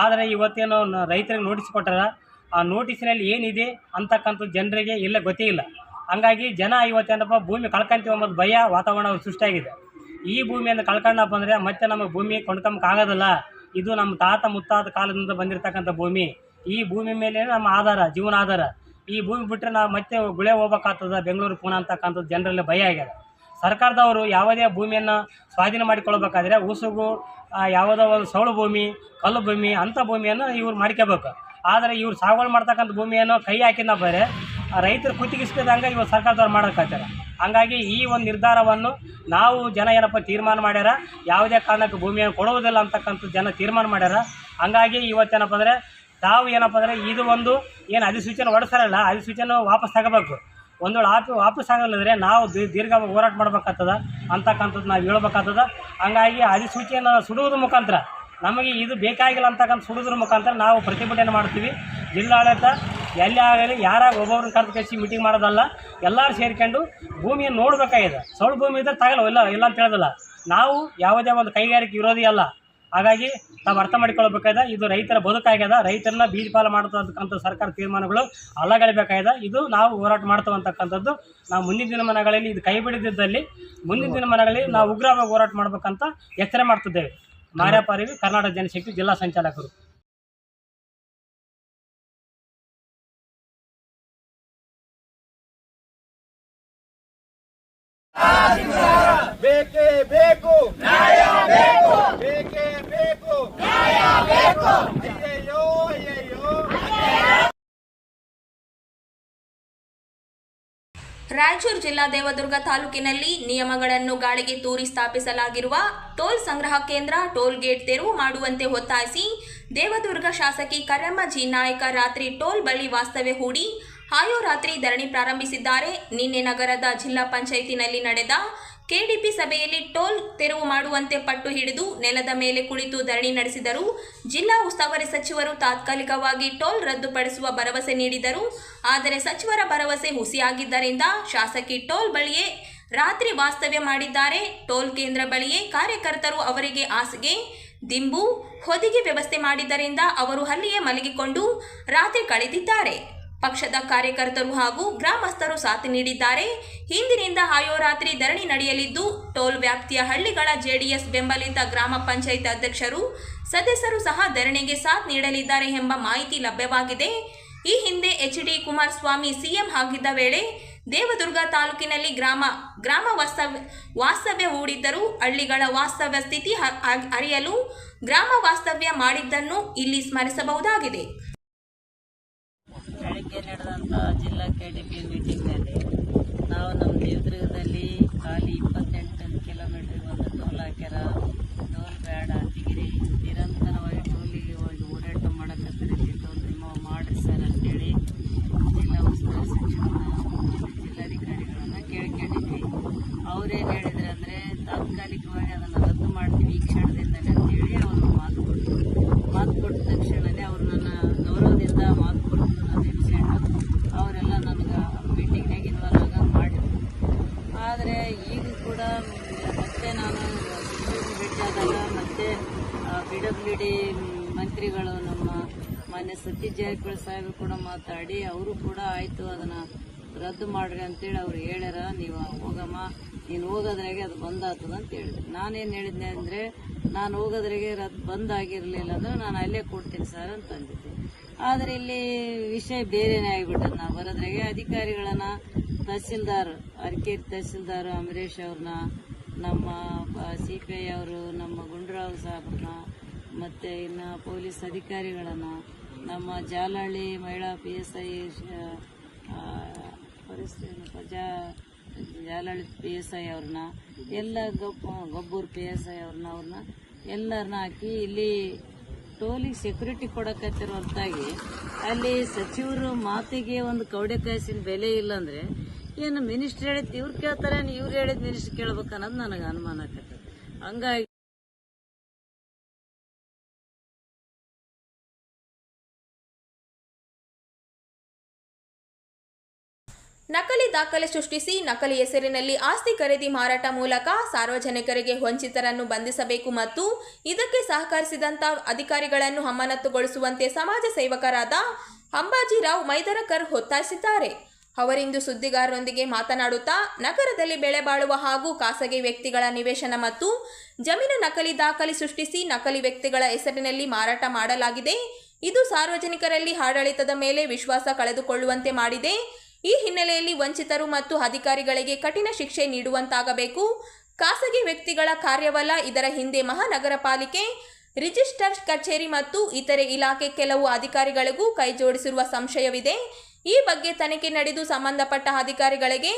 ಆದರೆ ಇವತ್ತೇನು ರೈತರಿಗೆ ನೋಟಿಸ್ ಕೊಟ್ಟಾರ, ಆ ನೋಟಿಸಿನಲ್ಲಿ ಏನಿದೆ ಅಂತಕ್ಕಂಥ ಜನರಿಗೆ ಇಲ್ಲ ಗೊತ್ತೇ ಇಲ್ಲ. ಹಂಗಾಗಿ ಜನ ಇವತ್ತೇನಪ್ಪ ಭೂಮಿ ಕಳ್ಕೊಂತೀವಿ ಅನ್ನೋದು ಭಯ ವಾತಾವರಣ ಸೃಷ್ಟಿಯಾಗಿದೆ. ಈ ಭೂಮಿಯನ್ನು ಕಳ್ಕೊಂಡಪ್ಪ ಅಂದರೆ ಮತ್ತೆ ನಮಗೆ ಭೂಮಿ ಕೊಂಡ್ಕೊಂಬಕ್ಕಾಗೋದಿಲ್ಲ. ಇದು ನಮ್ಮ ತಾತ ಮುತ್ತಾದ ಕಾಲದಿಂದ ಬಂದಿರತಕ್ಕಂಥ ಭೂಮಿ. ಈ ಭೂಮಿ ಮೇಲೆ ನಮ್ಮ ಆಧಾರ, ಜೀವನ ಆಧಾರ. ಈ ಭೂಮಿ ಬಿಟ್ಟರೆ ನಾವು ಮತ್ತೆ ಗುಳೆ ಹೋಗ್ಬೇಕಾಗ್ತದೆ ಬೆಂಗಳೂರು ಪುಣೆ ಅಂತಕ್ಕಂಥದ್ದು ಜನರಲ್ಲಿ ಭಯ ಆಗ್ಯದ. ಸರ್ಕಾರದವರು ಯಾವುದೇ ಭೂಮಿಯನ್ನು ಸ್ವಾಧೀನ ಮಾಡಿಕೊಳ್ಬೇಕಾದ್ರೆ ಉಸುಗು ಯಾವುದೋ ಒಂದು ಸೌಳು ಭೂಮಿ, ಕಲ್ಲು ಭೂಮಿ ಅಂಥ ಭೂಮಿಯನ್ನು ಇವ್ರು ಮಾಡ್ಕೋಬೇಕು. ಆದರೆ ಇವ್ರು ಸಾಗುವಳಿ ಮಾಡ್ತಕ್ಕಂಥ ಭೂಮಿಯನ್ನು ಕೈ ಹಾಕಿದ ಬೇರೆ ರೈತರು ಕುತ್ತಿಗಿಸ್ದಂಗೆ ಇವಾಗ ಸರ್ಕಾರದವ್ರು ಮಾಡೋಕ್ಕಾಗ್ತಾರೆ. ಹಂಗಾಗಿ ಈ ಒಂದು ನಿರ್ಧಾರವನ್ನು ನಾವು ಜನ ಏನಪ್ಪ ತೀರ್ಮಾನ ಮಾಡ್ಯಾರ, ಯಾವುದೇ ಕಾರಣಕ್ಕೆ ಭೂಮಿಯನ್ನು ಕೊಡುವುದಿಲ್ಲ ಅಂತಕ್ಕಂಥ ಜನ ತೀರ್ಮಾನ ಮಾಡ್ಯಾರ. ಹಂಗಾಗಿ ಇವತ್ತೇನಪ್ಪ ಅಂದರೆ ತಾವು ಏನಪ್ಪ ಅಂದರೆ ಇದು ಒಂದು ಏನು ಅಧಿಸೂಚನೆ ಹೊರಡಿಸ್ತಾರಲ್ಲ, ಅಧಿಸೂಚನೆ ವಾಪಸ್ ತಗೋಬೇಕು. ಒಂದು ವೇಳೆ ವಾಪಸ್ ಆಗಲಿದ್ರೆ ನಾವು ದೀರ್ಘ ಹೋರಾಟ ಮಾಡ್ಬೇಕಾಗ್ತದ ಅಂತಕ್ಕಂಥದ್ದು ನಾವು ಹೇಳ್ಬೇಕಾಗ್ತದ. ಹಂಗಾಗಿ ಅಧಿಸೂಚನೆ ಸುಡುವುದ್ರ ಮುಖಾಂತರ ನಮಗೆ ಇದು ಬೇಕಾಗಿಲ್ಲ ಅಂತಕ್ಕಂಥ ಸುಡುವುದ್ರ ಮುಖಾಂತರ ನಾವು ಪ್ರತಿಭಟನೆ ಮಾಡ್ತೀವಿ. ಜಿಲ್ಲಾಡಳಿತ ಎಲ್ಲಿ ಆಗಲಿ ಯಾರಾಗ ಒಬ್ಬೊಬ್ರನ್ನ ಕರೆದು ಕಳಿಸಿ ಮೀಟಿಂಗ್ ಮಾಡೋದಲ್ಲ, ಎಲ್ಲರೂ ಸೇರ್ಕೊಂಡು ಭೂಮಿಯನ್ನು ನೋಡಬೇಕಾಗಿದೆ. ಸೌಳು ಭೂಮಿ ಇದ್ದರೆ ತಗೊಳ್ಳೋ ಇಲ್ಲ ಅಂತ ಹೇಳೋದಿಲ್ಲ. ನಾವು ಯಾವುದೇ ಒಂದು ಕೈಗಾರಿಕೆ ವಿರೋಧಿ ಅಲ್ಲ. ಹಾಗಾಗಿ ನಾವು ಅರ್ಥ ಮಾಡಿಕೊಳ್ಬೇಕಾಗಿದೆ, ಇದು ರೈತರ ಬದುಕಾಗ್ಯದ. ರೈತರನ್ನ ಬೀದಿ ಪಾಲು ಮಾಡ್ತಕ್ಕಂಥ ಸರ್ಕಾರ ತೀರ್ಮಾನಗಳು ಅಲ್ಲಗಳೆಬೇಕಾಗಿದೆ. ಇದು ನಾವು ಹೋರಾಟ ಮಾಡ್ತಕ್ಕಂಥದ್ದು. ನಾವು ಮುಂದಿನ ದಿನಮಾನಗಳಲ್ಲಿ ಇದು ಕೈ ಬಿಡದಿದ್ದಲ್ಲಿ ಮುಂದಿನ ದಿನಮಾನಗಳಲ್ಲಿ ನಾವು ಉಗ್ರವಾಗಿ ಹೋರಾಟ ಮಾಡಬೇಕಂತ ಎಚ್ಚರ ಮಾಡ್ತಿದ್ದೇವೆ. ಮಾರ್ಯಪ್ಪ ಅರಿವಿ, ಕರ್ನಾಟಕ ಜನಶಕ್ತಿ ಜಿಲ್ಲಾ ಸಂಚಾಲಕರು. ಬೇಕೇ ಬೇಕು ನ್ಯಾಯ ಬೇಕು, ಬೇಕೇ ಬೇಕು ನ್ಯಾಯ ಬೇಕು. ಅಯ್ಯಯ್ಯೋ ಅಯ್ಯಯ್ಯೋ. ರಾಯಚೂರು ಜಿಲ್ಲಾ ದೇವದುರ್ಗ ತಾಲೂಕಿನಲ್ಲಿ ನಿಯಮಗಳನ್ನು ಗಾಳಿಗೆ ತೂರಿ ಸ್ಥಾಪಿಸಲಾಗಿರುವ ಟೋಲ್ ಸಂಗ್ರಹ ಕೇಂದ್ರ ಟೋಲ್ ಗೇಟ್ ತೆರವು ಮಾಡುವಂತೆ ಒತ್ತಾಯಿಸಿ ದೇವದುರ್ಗ ಶಾಸಕಿ ಕರ್ಯಮ್ಮ ಜಿ ನಾಯಕ ರಾತ್ರಿ ಟೋಲ್ ಬಳಿ ವಾಸ್ತವ್ಯ ಹೂಡಿ ಆಯೋರಾತ್ರಿ ಧರಣಿ ಪ್ರಾರಂಭಿಸಿದ್ದಾರೆ. ನಿನ್ನೆ ನಗರದ ಜಿಲ್ಲಾ ಪಂಚಾಯಿತಿನಲ್ಲಿ ನಡೆದ ಕೆಡಿಪಿ ಸಭೆಯಲ್ಲಿ ಟೋಲ್ ತೆರವು ಮಾಡುವಂತೆ ಪಟ್ಟು ಹಿಡಿದು ನೆಲದ ಮೇಲೆ ಕುಳಿತು ಧರಣಿ ನಡೆಸಿದರು. ಜಿಲ್ಲಾ ಉಸ್ತುವಾರಿ ಸಚಿವರು ತಾತ್ಕಾಲಿಕವಾಗಿ ಟೋಲ್ ರದ್ದುಪಡಿಸುವ ಭರವಸೆ ನೀಡಿದರು. ಆದರೆ ಸಚಿವರ ಭರವಸೆ ಹುಸಿಯಾಗಿದ್ದರಿಂದ ಶಾಸಕಿ ಟೋಲ್ ಬಳಿಯೇ ರಾತ್ರಿ ವಾಸ್ತವ್ಯ ಮಾಡಿದ್ದಾರೆ. ಟೋಲ್ ಕೇಂದ್ರ ಬಳಿಯೇ ಕಾರ್ಯಕರ್ತರು ಅವರಿಗೆ ಹಾಸಿಗೆ, ದಿಂಬು, ಹೊದಿಗೆ ವ್ಯವಸ್ಥೆ ಮಾಡಿದ್ದರಿಂದ ಅವರು ಅಲ್ಲಿಯೇ ಮಲಗಿಕೊಂಡು ರಾತ್ರಿ ಕಳೆದಿದ್ದಾರೆ. ಪಕ್ಷದ ಕಾರ್ಯಕರ್ತರು ಹಾಗೂ ಗ್ರಾಮಸ್ಥರು ಸಾಥ್ ನೀಡಿದ್ದಾರೆ. ಇಂದಿನಿಂದ ಆಯೋರಾತ್ರಿ ಧರಣಿ ನಡೆಯಲಿದ್ದು ಟೋಲ್ ವ್ಯಾಪ್ತಿಯ ಹಳ್ಳಿಗಳ ಜೆಡಿಎಸ್ ಬೆಂಬಲಿತ ಗ್ರಾಮ ಪಂಚಾಯತ್ ಅಧ್ಯಕ್ಷರು, ಸದಸ್ಯರು ಸಹ ಧರಣಿಗೆ ಸಾಥ್ ನೀಡಲಿದ್ದಾರೆ ಎಂಬ ಮಾಹಿತಿ ಲಭ್ಯವಾಗಿದೆ. ಈ ಹಿಂದೆ ಎಚ್.ಡಿ. ಕುಮಾರಸ್ವಾಮಿ ಸಿಎಂ ಆಗಿದ್ದ ವೇಳೆ ದೇವದುರ್ಗ ತಾಲೂಕಿನಲ್ಲಿ ಗ್ರಾಮ ವಾಸ್ತವ್ಯ ಹೂಡಿದ್ದರು. ಹಳ್ಳಿಗಳ ವಾಸ್ತವ್ಯ ಸ್ಥಿತಿ ಅರಿಯಲು ಗ್ರಾಮ ವಾಸ್ತವ್ಯ ಮಾಡಿದ್ದನ್ನು ಇಲ್ಲಿ ಸ್ಮರಿಸಬಹುದಾಗಿದೆ. ಬೆಳಗ್ಗೆ ನಡೆದಂಥ ಜಿಲ್ಲಾ ಕೆಡಿಪಿ ಮೀಟಿಂಗ್ನಲ್ಲಿ ನಾವು ನಮ್ಮ ದೇವದುರ್ಗದಲ್ಲಿ ಖಾಲಿ 28 ಕಿಲೋಮೀಟರ್ ಒಂದು ಟೋಲ್ ಹಾಕ್ಯಾರ. ಟೋಲ್ ಬೇಡ ಅಂತಿಗಿರಿ, ನಿರಂತರವಾಗಿ ಟೋಲಿಗೆ ಹೋಗಿ ಓಡಾಟ ಮಾಡಕತ್ತಾರೆ. ಟೋಲ್ ರಿಮೂವ್ ಮಾಡಿರಿ ಸರ್ ಅಂತೇಳಿ ಜಿಲ್ಲಾ ಉಸ್ತುವಾರಿ ಸಚಿವರನ್ನ, ಜಿಲ್ಲಾಧಿಕಾರಿಗಳನ್ನ ಕೇಳ್ಕೊಂಡಿದ್ವಿ. ಅವ್ರೇನು ಹೇಳಿದ್ರು ಅಂದರೆ ತಾತ್ಕಾಲಿಕವಾಗಿ ಅದನ್ನು ರದ್ದು ಮಾಡ್ತೀವಿ ಈ ಕ್ಷಣದಿಂದಲೇ ಅಂತೇಳಿ ಅವರು ಮಾತು ಕೊಟ್ಟ ತಕ್ಷಣವೇ ಅವರು ನನ್ನ ಗೌರವದಿಂದ ಮಾತು ಕೊಟ್ಟು ನಾನು ಎಬ್ಸೆಂಡು ಅವರೆಲ್ಲ ನನಗೆ ಮೀಟಿಂಗ್ನಾಗ ಇನ್ವಾಲ್ವ್ ಆಗೋದು ಮಾಡಿದ್ರು. ಆದರೆ ಈಗ ಕೂಡ ಮತ್ತೆ ನಾನು ಭೇಟಿಯಾದಾಗ ಮತ್ತೆ PWD ಮಂತ್ರಿಗಳು ನಮ್ಮ ಮಾನ್ಯ ಸತೀಶ್ ಜಾರಕಿಹೊಳಿ ಸಾಹೇಬರು ಕೂಡ ಮಾತಾಡಿ ಅವರು ಕೂಡ ಆಯಿತು ಅದನ್ನು ರದ್ದು ಮಾಡ್ರಿ ಅಂತೇಳಿ ಅವ್ರು ಹೇಳ್ಯಾರ. ನೀವು ಹೋಗಮ್ಮ, ನೀನು ಹೋಗೋದ್ರಾಗೆ ಅದು ಬಂದಾಗ್ತದ ಅಂತ ಹೇಳಿದ್ರು. ನಾನೇನು ಹೇಳಿದ್ದೆ ಅಂದರೆ ನಾನು ಹೋಗೋದ್ರಾಗೆ ಬಂದಾಗಿರಲಿಲ್ಲ ಅಂದ್ರೆ ನಾನು ಅಲ್ಲೇ ಕೊಡ್ತೀನಿ ಸರ್ ಅಂತ ಅಂದಿದ್ದೆ. ಆದರೆ ಇಲ್ಲಿ ವಿಷಯ ಬೇರೆನೇ ಆಗಿಬಿಟ್ಟದು. ನಾವು ಬರೋದ್ರಾಗೆ ಅಧಿಕಾರಿಗಳನ್ನ ತಹಸೀಲ್ದಾರ್ ಅರಕೇರಿ ತಹಸೀಲ್ದಾರ್ ಅಮರೇಶ್ ಅವ್ರನ್ನ, ನಮ್ಮ CPI ಅವರು, ನಮ್ಮ ಗುಂಡ್ರಾವ್ ಸಾಹೇಬ್ರನ್ನ, ಮತ್ತು ಇನ್ನು ಪೊಲೀಸ್ ಅಧಿಕಾರಿಗಳನ್ನು, ನಮ್ಮ ಜಾಲಹಳ್ಳಿ ಮಹಿಳಾ PSI ಜಾಲಹಳ್ಳಿ PSI ಅವ್ರನ್ನ, ಎಲ್ಲ ಗೊಬ್ಬೂರು PSI ಅವ್ರನ್ನ ಎಲ್ಲರನ್ನ ಹಾಕಿ ಇಲ್ಲಿ ಟೋಲಿಗೆ ಸೆಕ್ಯೂರಿಟಿ ಕೊಡಕತ್ತಿರೋ ಹೊರತಾಗಿ ಅಲ್ಲಿ ಸಚಿವರು ಮಾತಿಗೆ ಒಂದು ಕೌಡೆಕಾಯಿಸಿನ ಬೆಲೆ ಇಲ್ಲಾಂದರೆ ಏನು ಮಿನಿಸ್ಟ್ರ್ ಹೇಳಿದ್ದು ಇವ್ರು ಕೇಳ್ತಾರೆ, ಇವ್ರು ಹೇಳಿದ ಮಿನಿಸ್ಟ್ರ್ ಕೇಳ್ಬೇಕನ್ನೋದು ನನಗೆ ಅನುಮಾನ ಆಕತ್ತೆ. ಹಂಗಾಗಿ ನಕಲಿ ದಾಖಲೆ ಸೃಷ್ಟಿಸಿ ನಕಲಿ ಹೆಸರಿನಲ್ಲಿ ಆಸ್ತಿ ಖರೀದಿ ಮಾರಾಟ ಮೂಲಕ ಸಾರ್ವಜನಿಕರಿಗೆ ವಂಚಿತರನ್ನು ಬಂಧಿಸಬೇಕು ಮತ್ತು ಇದಕ್ಕೆ ಸಹಕರಿಸಿದಂಥ ಅಧಿಕಾರಿಗಳನ್ನು ಅಮಾನತುಗೊಳಿಸುವಂತೆ ಸಮಾಜ ಸೇವಕರಾದ ಅಂಬಾಜಿರಾವ್ ಮೈದರಕರ್ ಒತ್ತಾಯಿಸಿದ್ದಾರೆ. ಅವರಿಂದು ಸುದ್ದಿಗಾರರೊಂದಿಗೆ ಮಾತನಾಡುತ್ತಾ ನಗರದಲ್ಲಿ ಬೆಳೆ ಬಾಳುವ ಹಾಗೂ ಖಾಸಗಿ ವ್ಯಕ್ತಿಗಳ ನಿವೇಶನ ಮತ್ತು ಜಮೀನು ನಕಲಿ ದಾಖಲೆ ಸೃಷ್ಟಿಸಿ ನಕಲಿ ವ್ಯಕ್ತಿಗಳ ಹೆಸರಿನಲ್ಲಿ ಮಾರಾಟ ಮಾಡಲಾಗಿದೆ. ಇದು ಸಾರ್ವಜನಿಕರಲ್ಲಿ ಆಡಳಿತದ ಮೇಲೆ ವಿಶ್ವಾಸ ಕಳೆದುಕೊಳ್ಳುವಂತೆ ಮಾಡಿದೆ. ಈ ಹಿನ್ನೆಲೆಯಲ್ಲಿ ವಂಚಿತರು ಮತ್ತು ಅಧಿಕಾರಿಗಳಿಗೆ ಕಠಿಣ ಶಿಕ್ಷೆ ನೀಡುವಂತಾಗಬೇಕು. ಖಾಸಗಿ ವ್ಯಕ್ತಿಗಳ ಕಾರ್ಯವಲ್ಲ, ಇದರ ಹಿಂದೆ ಮಹಾನಗರ ಪಾಲಿಕೆ, ರಿಜಿಸ್ಟ್ರಾರ್ ಕಚೇರಿ ಮತ್ತು ಇತರೆ ಇಲಾಖೆ ಕೆಲವು ಅಧಿಕಾರಿಗಳಿಗೂ ಕೈಜೋಡಿಸಿರುವ ಸಂಶಯವಿದೆ. ಈ ಬಗ್ಗೆ ತನಿಖೆ ನಡೆದು ಸಂಬಂಧಪಟ್ಟ ಅಧಿಕಾರಿಗಳಿಗೆ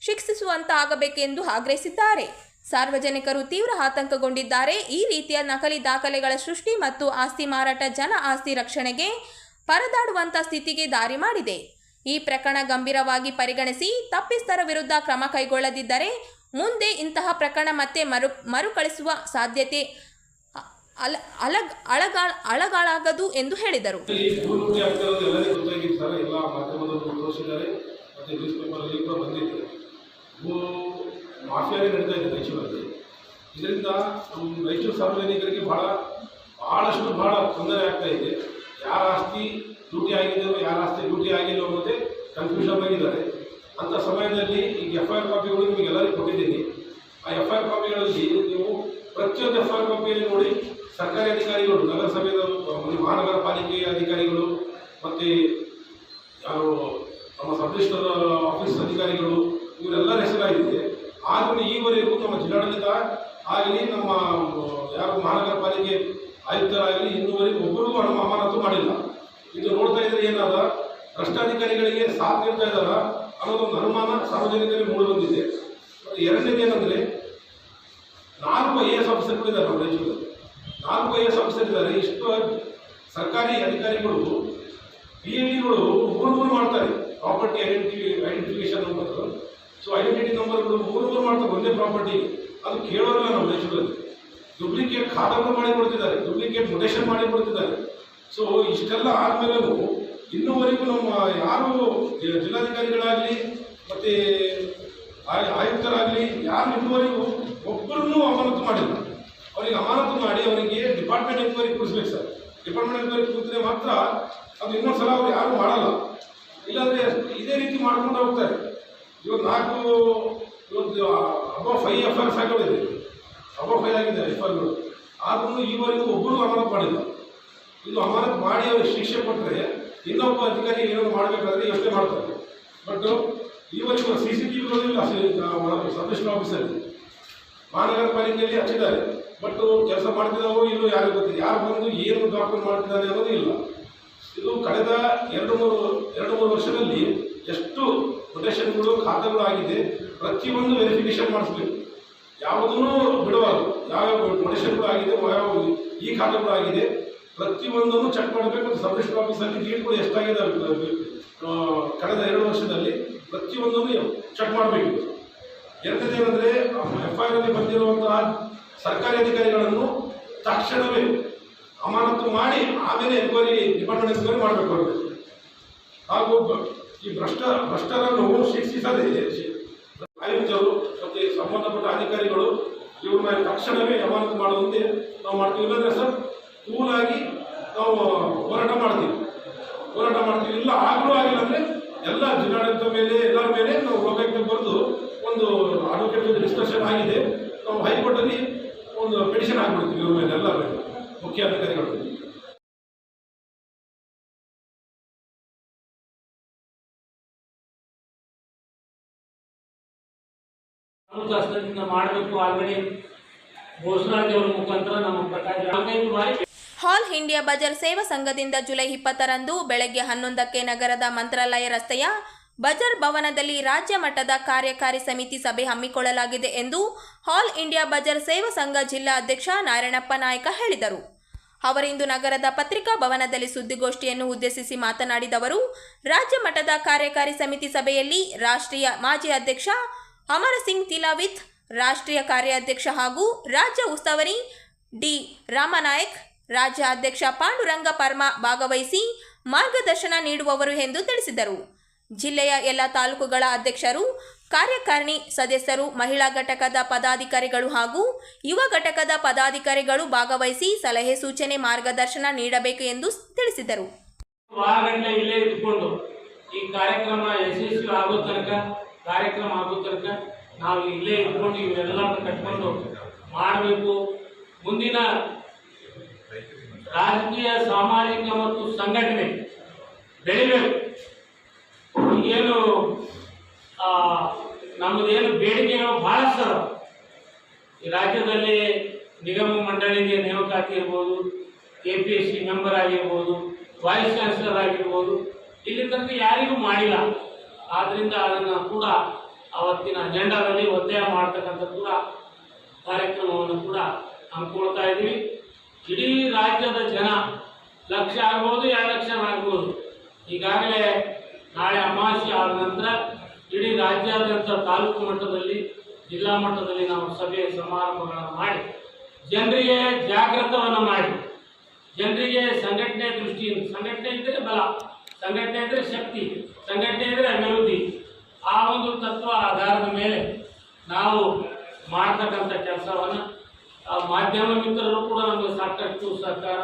ಶಿಕ್ಷಿಸುವಂತಾಗಬೇಕೆಂದು ಆಗ್ರಹಿಸಿದ್ದಾರೆ. ಸಾರ್ವಜನಿಕರು ತೀವ್ರ ಆತಂಕಗೊಂಡಿದ್ದಾರೆ. ಈ ರೀತಿಯ ನಕಲಿ ದಾಖಲೆಗಳ ಸೃಷ್ಟಿ ಮತ್ತು ಆಸ್ತಿ ಮಾರಾಟ ಜನ ಆಸ್ತಿ ರಕ್ಷಣೆಗೆ ಪರದಾಡುವಂಥ ಸ್ಥಿತಿಗೆ ದಾರಿ ಮಾಡಿದೆ. ಈ ಪ್ರಕರಣ ಗಂಭೀರವಾಗಿ ಪರಿಗಣಿಸಿ ತಪ್ಪಿಸ್ಥರ ವಿರುದ್ಧ ಕ್ರಮ ಕೈಗೊಳ್ಳದಿದ್ದರೆ ಮುಂದೆ ಇಂತಹ ಪ್ರಕರಣ ಮತ್ತೆ ಮರುಕಳಿಸುವ ಸಾಧ್ಯತೆ ಅಳಗಾಳಾಗದು ಎಂದು ಹೇಳಿದರು. ಮಾಫಿಯಾನೇ ನಡೀತಾ ಇದೆ ರಾಯಚೂರಲ್ಲಿ. ಇದರಿಂದ ನಮ್ಮ ರಾಯಚೂರು ಸಾರ್ವಜನಿಕರಿಗೆ ಬಹಳಷ್ಟು ತೊಂದರೆ ಆಗ್ತಾ ಇದೆ. ಯಾರ ಆಸ್ತಿ ಡ್ಯೂಟಿ ಆಗಿದೆಯೋ ಯಾರ ಆಸ್ತಿ ಡ್ಯೂಟಿ ಆಗಿಲ್ಲ ಅನ್ನೋದೇ ಕನ್ಫ್ಯೂಷನ್ ಆಗಿದ್ದಾರೆ. ಅಂಥ ಸಮಯದಲ್ಲಿ ಈಗ FIR ಕಾಪಿಗಳು ನಿಮಗೆಲ್ಲರಿಗೂ ಕೊಟ್ಟಿದ್ದೀನಿ. ಆ FIR ಕಾಪಿಗಳಲ್ಲಿ ನೀವು ಪ್ರತಿಯೊಂದು FIR ಕಾಪಿಯಲ್ಲಿ ನೋಡಿ ಸರ್ಕಾರಿ ಅಧಿಕಾರಿಗಳು, ನಗರಸಭೆಯ ಮಹಾನಗರ ಪಾಲಿಕೆಯ ಅಧಿಕಾರಿಗಳು ಮತ್ತು ಯಾರು ನಮ್ಮ ಸಬ್ ರಿಜಿಸ್ಟರ್ ಆಫೀಸ್ ಅಧಿಕಾರಿಗಳು ಇವರೆಲ್ಲರ ಹೆಸರಾಗಿದೆ. ಆದರೂ ಈವರೆಗೂ ನಮ್ಮ ಜಿಲ್ಲಾಡಳಿತ ಆಗಲಿ ನಮ್ಮ ಯಾರು ಮಹಾನಗರ ಪಾಲಿಕೆ ಆಯುಕ್ತರಾಗಲಿ ಇನ್ನೂವರೆಗೂ ಒಬ್ಬರಿಗೂ ಅಮಾನತು ಮಾಡಿಲ್ಲ. ಇದು ನೋಡ್ತಾ ಇದ್ರೆ ಏನಾದ ಭ್ರಷ್ಟಾಧಿಕಾರಿಗಳಿಗೆ ಸಾಥ್ ನೀಡ್ತಾ ಇದ್ದಾರ ಅನ್ನೋದೊಂದು ಅನುಮಾನ ಸಾರ್ವಜನಿಕರಿಗೆ ಮೂಡಿ ಬಂದಿದೆ. ಎರಡನೇದೇನೆಂದರೆ 4 IAS ಆಫೀಸರ್ಗಳು ಇದ್ದಾರೆ ನಮ್ಮ ರಾಜ್ಯದಲ್ಲಿ. 4 IAS ಆಫೀಸರ್ ಇದ್ದಾರೆ. ಇಷ್ಟು ಸರ್ಕಾರಿ ಅಧಿಕಾರಿಗಳು PIDಗಳು 3 ಮಾಡ್ತಾರೆ. Property identification number, so identity ನಂಬರ್ಗಳು 3 ಮಾಡ್ತಾರೆ ಒಂದೇ ಪ್ರಾಪರ್ಟಿ. ಅದು ಕೇಳೋರಿಲ್ಲ ನಮ್ಮ ರಾಜ್ಯದಲ್ಲಿ. ಡುಪ್ಲಿಕೇಟ್ ಖಾತೆಗಳು ಮಾಡಿ ಕೊಡ್ತಿದ್ದಾರೆ, ಡುಪ್ಲಿಕೇಟ್ ಮೊಟೇಷನ್ ಮಾಡಿ ಕೊಡ್ತಿದ್ದಾರೆ. ಸೊ ಇಷ್ಟೆಲ್ಲ ಆದಮೇಲೂ ಇನ್ನೂವರೆಗೂ ನಮ್ಮ ಯಾರು ಜಿಲ್ಲಾಧಿಕಾರಿಗಳಾಗಲಿ ಮತ್ತು ಆಯುಕ್ತರಾಗಲಿ ಯಾರು ಇನ್ನೂವರೆಗೂ ಒಬ್ಬರನ್ನೂ ಅಮಾನತು ಮಾಡಿಲ್ಲ. ಅವರಿಗೆ ಅಮಾನತು ಮಾಡಿ ಅವರಿಗೆ ಡಿಪಾರ್ಟ್ಮೆಂಟ್ ಎನ್ಕ್ವೈರಿ ಕೂರಿಸ್ಬೇಕು ಸರ್. ಡಿಪಾರ್ಟ್ಮೆಂಟ್ ಎನ್ಕ್ವೈರಿ ಕೂರಿಸಿದ್ರೆ ಮಾತ್ರ ಅದು ಇನ್ನೊಂದು ಸಲ ಅವ್ರು ಯಾರು ಮಾಡಲ್ಲ. ಇಲ್ಲಾಂದರೆ ಇದೇ ರೀತಿ ಮಾಡ್ಕೊಂಡು ಹೋಗ್ತಾರೆ. ಇವತ್ತು ಅಬೌವ್ 5 FIRs ಆಗಿದೆ, ಅಬೌವ್ 5 ಆಗಿದೆ FIRಗಳು. ಆದ್ರೂ ಈವರೆಗೂ ಒಬ್ಬರು ಅಮಾನತು ಮಾಡಿಲ್ಲ. ಇದು ಅಮಾನತು ಮಾಡಿ ಅವ್ರಿಗೆ ಶಿಕ್ಷೆ ಕೊಟ್ಟರೆ ಇನ್ನೊಬ್ಬ ಅಧಿಕಾರಿ ಏನಾದ್ರು ಮಾಡಬೇಕಾದ್ರೆ ಯೋಚನೆ ಮಾಡ್ತಾರೆ. ಬಟ್ ಈವರೆಗೂ CCTVಗಳು ಇಲ್ಲ ಸಬ್ ರಿಜಿಸ್ಟರ್ ಆಫೀಸಲ್ಲಿ. ಮಹಾನಗರ ಪಾಲಿಕೆಯಲ್ಲಿ ಹಚ್ಚಿದ್ದಾರೆ, ಬಟ್ ಕೆಲಸ ಮಾಡ್ತಿದ್ದಾವೋ ಇಲ್ಲೋ ಯಾರಿಗೂ ಗೊತ್ತಿಲ್ಲ. ಯಾರು ಬಂದು ಏನು ಡಾಕ್ಯುಮೆಂಟ್ ಮಾಡ್ತಿದ್ದಾರೆ ಅನ್ನೋದು ಇಲ್ಲ. ಇದು ಕಳೆದ 2-3 ವರ್ಷದಲ್ಲಿ ಎಷ್ಟು ಕೊಟೇಷನ್ಗಳು ಖಾತೆಗಳು ಆಗಿದೆ, ಪ್ರತಿಯೊಂದು ವೆರಿಫಿಕೇಶನ್ ಮಾಡಿಸ್ಬೇಕು. ಯಾವುದನ್ನು ಬಿಡಬಾರ್ದು. ಯಾವ್ಯಾವ ಕೊಟೇಷನ್ಗಳು ಆಗಿದೆ, ಯಾವ ಈ ಖಾತೆಗಳು ಆಗಿದೆ, ಪ್ರತಿಯೊಂದನ್ನು ಚೆಕ್ ಮಾಡಬೇಕು. ಸಬ್ ರಿಜಿಸ್ಟರ್ ಆಫೀಸಲ್ಲಿ ಡೀಟ್ಗಳು ಎಷ್ಟಾಗಿದೆ ಕಳೆದ 2 ವರ್ಷದಲ್ಲಿ ಪ್ರತಿಯೊಂದನ್ನು ಚೆಕ್ ಮಾಡಬೇಕು. ಎರಡನೇದೇನೆಂದರೆ FIR ಅಲ್ಲಿ ಬಂದಿರುವಂತಹ ಸರ್ಕಾರಿ ಅಧಿಕಾರಿಗಳನ್ನು ತಕ್ಷಣವೇ ಅಮಾನತು ಮಾಡಿ ಆಮೇಲೆ ಡಿಪಾರ್ಟ್ಮೆಂಟ್ ಎನ್ಕ್ವೈರಿ ಮಾಡಬೇಕು. ಹಾಗೂ ಈ ಭ್ರಷ್ಟರನ್ನು ಶಿಕ್ಷಿಸದೆ ಆಯುಕ್ತರು ಮತ್ತು ಸಂಬಂಧಪಟ್ಟ ಅಧಿಕಾರಿಗಳು ಇವ್ರನ್ನ ತಕ್ಷಣವೇ ಅಮಾನತು ಮಾಡುವಂತೆ ನಾವು ಮಾಡ್ತೀವಿ. ಇಲ್ಲಾಂದರೆ ಸರ್ ಕೂಲಾಗಿ ನಾವು ಹೋರಾಟ ಮಾಡ್ತೀವಿ. ಇಲ್ಲ ಆಗಲೂ ಆಗಿಲ್ಲ ಅಂದರೆ ಎಲ್ಲ ಜಿಲ್ಲಾಡಳಿತ ಮೇಲೆ ಎಲ್ಲರ ಮೇಲೆ ನಾವು ಲೋಕಾಯುಕ್ತಕ್ಕೆ ಬರೆದು ಒಂದು ಅಡ್ವೊಕೇಟ್ ಜೊತೆ ಡಿಸ್ಕಷನ್ ಆಗಿದೆ. ನಾವು ಹೈಕೋರ್ಟಲ್ಲಿ ಒಂದು ಪಿಟಿಷನ್ ಹಾಕ್ಬಿಡ್ತೀವಿ ಇವ್ರ ಮೇಲೆ, ಎಲ್ಲ ಮೇಲೆ ಮುಖ್ಯ ಅಧಿಕಾರಿಗಳ ಮೇಲೆ. ಮಾಡಬೇಕು. ಆಲ್ರೆಡಿ ಘೋಷಣಾದೇವರ ಮುಖಾಂತರ ನಮ್ಮ ಪ್ರಕಾರ ಆಲ್ ಇಂಡಿಯಾ ಬಜರ್ ಸೇವಾ ಸಂಘದಿಂದ ಜುಲೈ 20ರಂದು ಬೆಳಗ್ಗೆ 11ಕ್ಕೆ ನಗರದ ಮಂತ್ರಾಲಯ ರಸ್ತೆಯ ಬಜರ್ ಭವನದಲ್ಲಿ ರಾಜ್ಯ ಮಟ್ಟದ ಕಾರ್ಯಕಾರಿ ಸಮಿತಿ ಸಭೆ ಹಮ್ಮಿಕೊಳ್ಳಲಾಗಿದೆ ಎಂದು ಆಲ್ ಇಂಡಿಯಾ ಬಜರ್ ಸೇವಾ ಸಂಘ ಜಿಲ್ಲಾ ಅಧ್ಯಕ್ಷ ನಾರಾಯಣಪ್ಪ ನಾಯಕ ಹೇಳಿದರು. ಅವರಿಂದು ನಗರದ ಪತ್ರಿಕಾ ಭವನದಲ್ಲಿ ಸುದ್ದಿಗೋಷ್ಠಿಯನ್ನು ಉದ್ದೇಶಿಸಿ ಮಾತನಾಡಿದ ಅವರು, ರಾಜ್ಯ ಮಟ್ಟದ ಕಾರ್ಯಕಾರಿ ಸಮಿತಿ ಸಭೆಯಲ್ಲಿ ರಾಷ್ಟ್ರೀಯ ಮಾಜಿ ಅಧ್ಯಕ್ಷ ಅಮರ ಸಿಂಗ್ ತಿಲಾವಿತ್, ರಾಷ್ಟ್ರೀಯ ಕಾರ್ಯಾಧ್ಯಕ್ಷ ಹಾಗೂ ರಾಜ್ಯ ಉಸ್ತುವಾರಿ ಡಿ ರಾಮನಾಯಕ್, ರಾಜ್ಯ ಅಧ್ಯಕ್ಷ ಪಾಂಡುರಂಗ ಪರ್ಮಾ ಭಾಗವಹಿಸಿ ಮಾರ್ಗದರ್ಶನ ನೀಡುವವರು ಎಂದು ತಿಳಿಸಿದರು. ಜಿಲ್ಲೆಯ ಎಲ್ಲ ತಾಲೂಕುಗಳ ಅಧ್ಯಕ್ಷರು, ಕಾರ್ಯಕಾರಿಣಿ ಸದಸ್ಯರು, ಮಹಿಳಾ ಘಟಕದ ಪದಾಧಿಕಾರಿಗಳು ಹಾಗೂ ಯುವ ಘಟಕದ ಪದಾಧಿಕಾರಿಗಳು ಭಾಗವಹಿಸಿ ಸಲಹೆ ಸೂಚನೆ ಮಾರ್ಗದರ್ಶನ ನೀಡಬೇಕು ಎಂದು ತಿಳಿಸಿದರು. ಇಲ್ಲೇ ಇಟ್ಕೊಂಡು ಈ ಕಾರ್ಯಕ್ರಮ ಯಶಸ್ವಿ ಆಗೋ ತನಕ ನಾವು ಇಲ್ಲೇ ಇಟ್ಕೊಂಡು ಇವೆಲ್ಲವನ್ನು ಕಟ್ಕೊಂಡು ಮಾಡಬೇಕು. ಮುಂದಿನ ರಾಜಕೀಯ, ಸಾಮಾಜಿಕ ಮತ್ತು ಸಂಘಟನೆ ಬೆಳಿಬೇಕು. ಈಗೇನು ನಮ್ಮದೇನು ಬೇಡಿಕೆಗಳು ಬಹಳಷ್ಟು ಈ ರಾಜ್ಯದಲ್ಲಿ ನಿಗಮ ಮಂಡಳಿಗೆ ನೇಮಕಾತಿ ಇರ್ಬೋದು, APSC ಮೆಂಬರ್ ಆಗಿರ್ಬೋದು, ವೈಸ್ ಚಾನ್ಸಲರ್ ಆಗಿರ್ಬೋದು, ಇಲ್ಲಿ ತನಕ ಯಾರಿಗೂ ಮಾಡಿಲ್ಲ. ಆದ್ದರಿಂದ ಅದನ್ನು ಕೂಡ ಅವತ್ತಿನ ಅಜೆಂಡಾದಲ್ಲಿ ಒತ್ತಾಯ ಮಾಡ್ತಕ್ಕಂಥ ಕೂಡ ಕಾರ್ಯಕ್ರಮವನ್ನು ಕೂಡ ಹಮ್ಮಿಕೊಳ್ತಾ ಇದ್ದೀವಿ. ಇಡೀ ರಾಜ್ಯದ ಜನ 1 ಲಕ್ಷ ಆಗ್ಬೋದು, 2 ಲಕ್ಷ ಆಗ್ಬೋದು. ಈಗಾಗಲೇ ನಾಳೆ ಅಮಾವಾಸ್ಯೆ ಆದ ನಂತರ ಇಡೀ ರಾಜ್ಯಾದ್ಯಂತ ತಾಲೂಕು ಮಟ್ಟದಲ್ಲಿ, ಜಿಲ್ಲಾ ಮಟ್ಟದಲ್ಲಿ ನಾವು ಸಭೆ ಸಮಾರಂಭಗಳನ್ನು ಮಾಡಿ ಜನರಿಗೆ ಜಾಗೃತವನ್ನು ಮಾಡಿ, ಜನರಿಗೆ ಸಂಘಟನೆ ದೃಷ್ಟಿಯಿಂದ, ಸಂಘಟನೆ ಇದ್ದರೆ ಬಲ, ಸಂಘಟನೆ ಇದ್ದರೆ ಶಕ್ತಿ, ಸಂಘಟನೆ ಇದ್ದರೆ ಅಭಿವೃದ್ಧಿ, ಆ ಒಂದು ತತ್ವ ಆಧಾರದ ಮೇಲೆ ನಾವು ಮಾಡ್ತಕ್ಕಂಥ ಕೆಲಸವನ್ನು ಮಾಧ್ಯಮ ಮಿತ್ರರು ಕೂಡ ನಮಗೆ ಸಾಕಷ್ಟು ಸಹಕಾರ